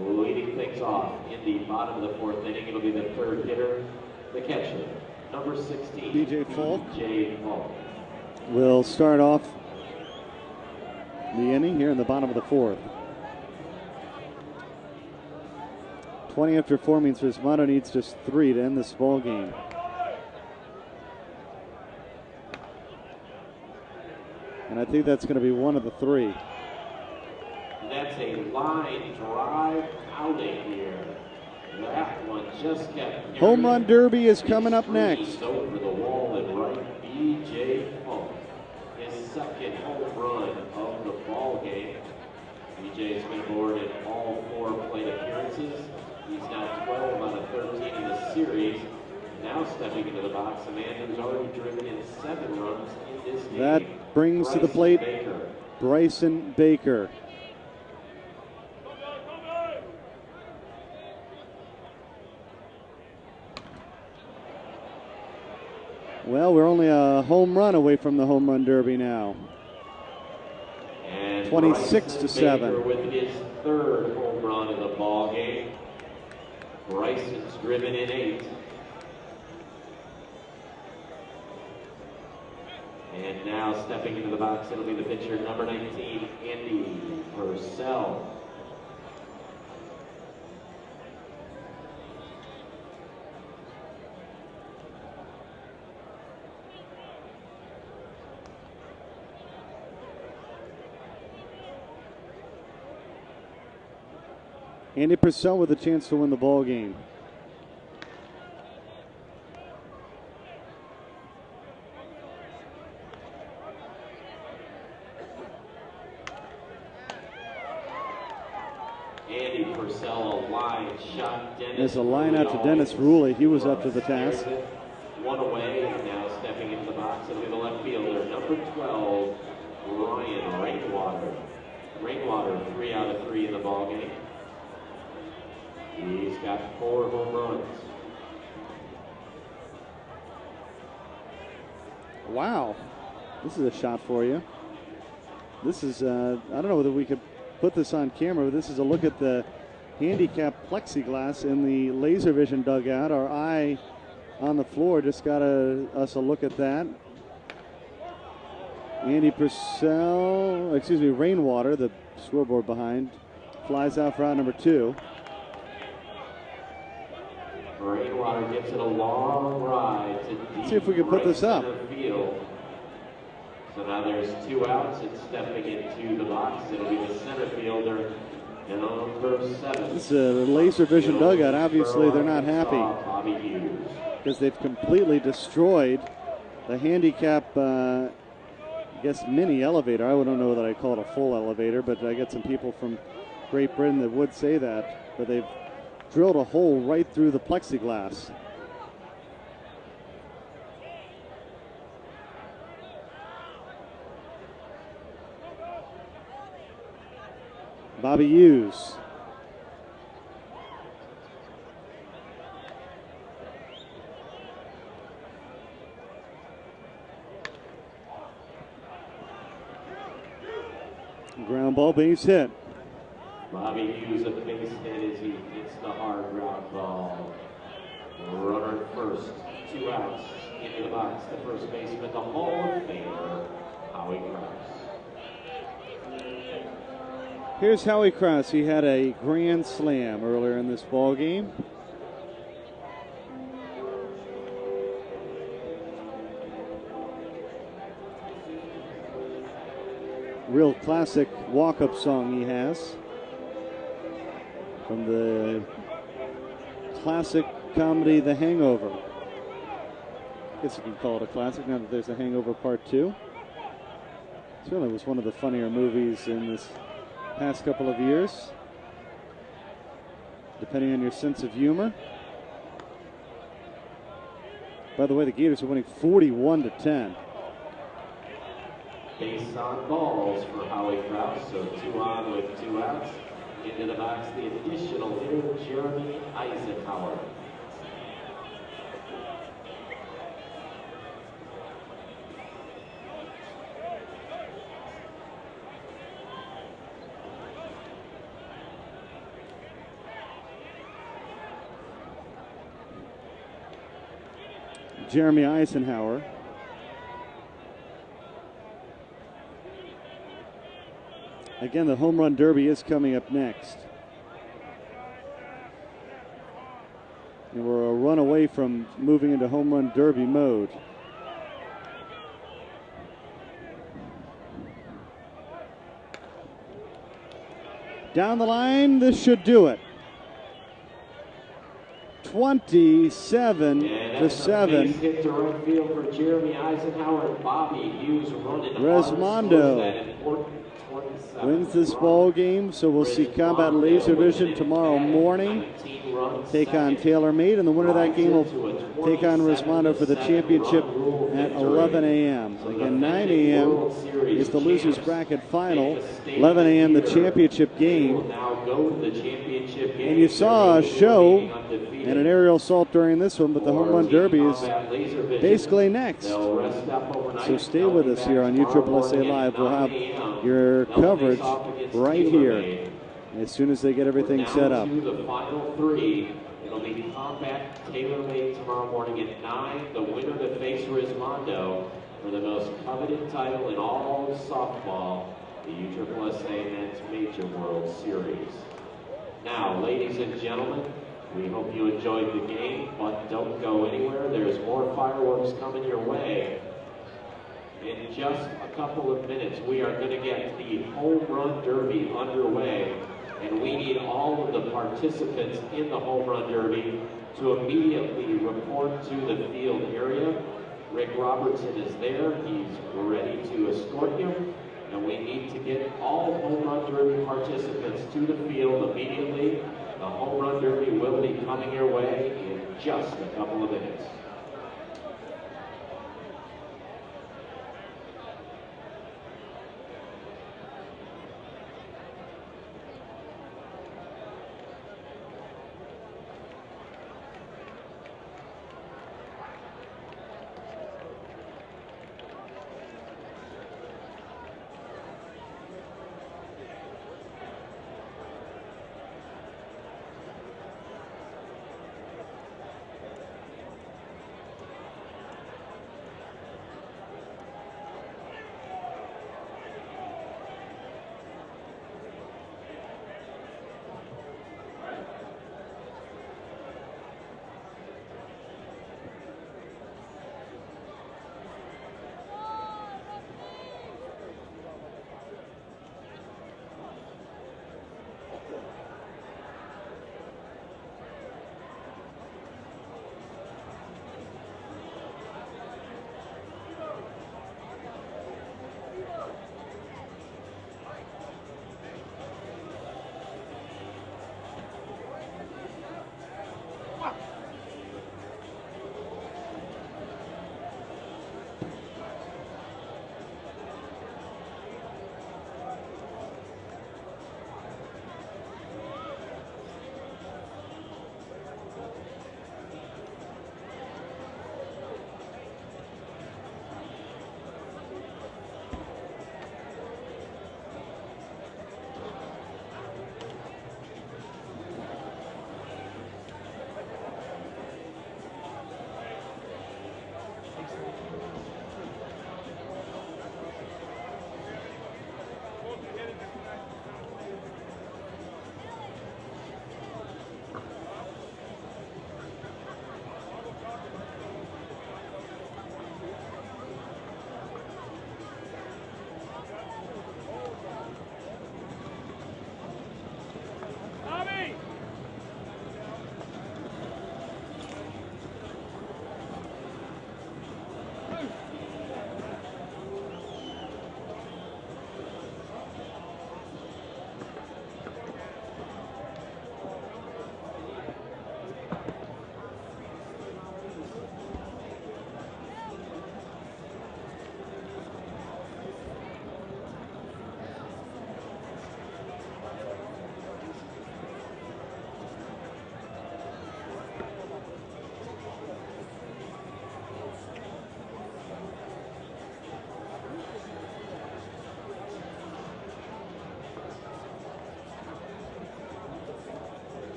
Leading things off in the bottom of the fourth inning, it'll be the third hitter, the catcher, number 16, BJ Falk. BJ Falk. Will start off the inning here in the bottom of the fourth. 20 after 4 means Resmondo needs just 3 to end this ball game. And I think that's going to be one of the 3. That's a line drive outing here. That one just kept. Home Run Derby is coming up next. Over the wall and right, BJ Falk. His second home run of the ball game. BJ has been aboard in all 4 plate appearances. He's now 12 out of 13 in the series. Now stepping into the box, a man who's already driven in 7 runs in this game. That brings to the plate Bryson Baker. Well, we're only a home run away from the Home Run Derby now. 26-7. With his 3rd home run of the ball game. Bryson's driven in 8. And now stepping into the box, it'll be the pitcher, number 19, Andy Purcell. Andy Purcell with a chance to win the ball game. Andy Purcell, a line shot. There's a line out to Dennis Ruley. He was up to the task. One away, and now stepping into the box will be the left fielder, number 12, Ryan Rainwater. Rainwater, 3 out of 3 in the ball game. He's got 4 home runs. Wow, this is a shot for you. This is, I don't know whether we could put this on camera, but this is a look at the handicap plexiglass in the laser vision dugout. Our eye on the floor just got us a look at that. Andy Purcell, excuse me, Rainwater, the scoreboard behind, flies out for out number 2. Rainwater gives it a long ride to deep. See if we can put this up. Field. So now there's 2 outs, and stepping into the box, it'll be the center fielder, and number 7. This is a laser vision dugout. Obviously, they're not happy because they've completely destroyed the handicap, I guess, mini elevator. I don't know that I call it a full elevator, but I get some people from Great Britain that would say that. But they've drilled a hole right through the plexiglass. Bobby Hughes. Ground ball, base hit. Bobby Hughes, a base hit as he hits the hard ground ball. Runner at first, 2 outs into the box. The first baseman, the Hall of Famer, Howie Krause. Here's Howie Krause. He had a grand slam earlier in this ball game. Real classic walk-up song he has from the classic comedy The Hangover. I guess you can call it a classic now that there's a Hangover Part 2. Certainly was one of the funnier movies in this past couple of years, depending on your sense of humor. By the way, the Gators are winning 41-10. Base on balls for Howie Krause, so 2 on with 2 outs. Into the box, the additional hitter, Jeremy Eisenhower. Jeremy Eisenhower. Again, the home run derby is coming up next. And we're a run away from moving into home run derby mode. Down the line, this should do it. 27-7. Hit to right field for Jeremy Eisenhower and Bobby Hughes running. Resmondo wins this ball game, so we'll see Combat Laser Vision tomorrow morning take on TaylorMade, and the winner of that game will take on Resmondo for the championship at 11 a.m. Again, 9 a.m. is the losers bracket final, 11 a.m. the championship game. And you saw a show and an aerial assault during this one, but the home run derby is basically next. So stay with us here on USSSA Live. We'll have your coverage right here as soon as they get everything set up. The final 3. It'll be Combat TaylorMade tomorrow morning at 9. The winner to face Resmondo for the most coveted title in all of softball, the USSSA Men's Major World Series. Now, ladies and gentlemen, we hope you enjoyed the game, but don't go anywhere. There's more fireworks coming your way. In just a couple of minutes, we are going to get the home run derby underway. And we need all of the participants in the home run derby to immediately report to the field area. Rick Robertson is there. He's ready to escort you. And we need to get all home run derby participants to the field immediately. The home run derby will be coming your way in just a couple of minutes.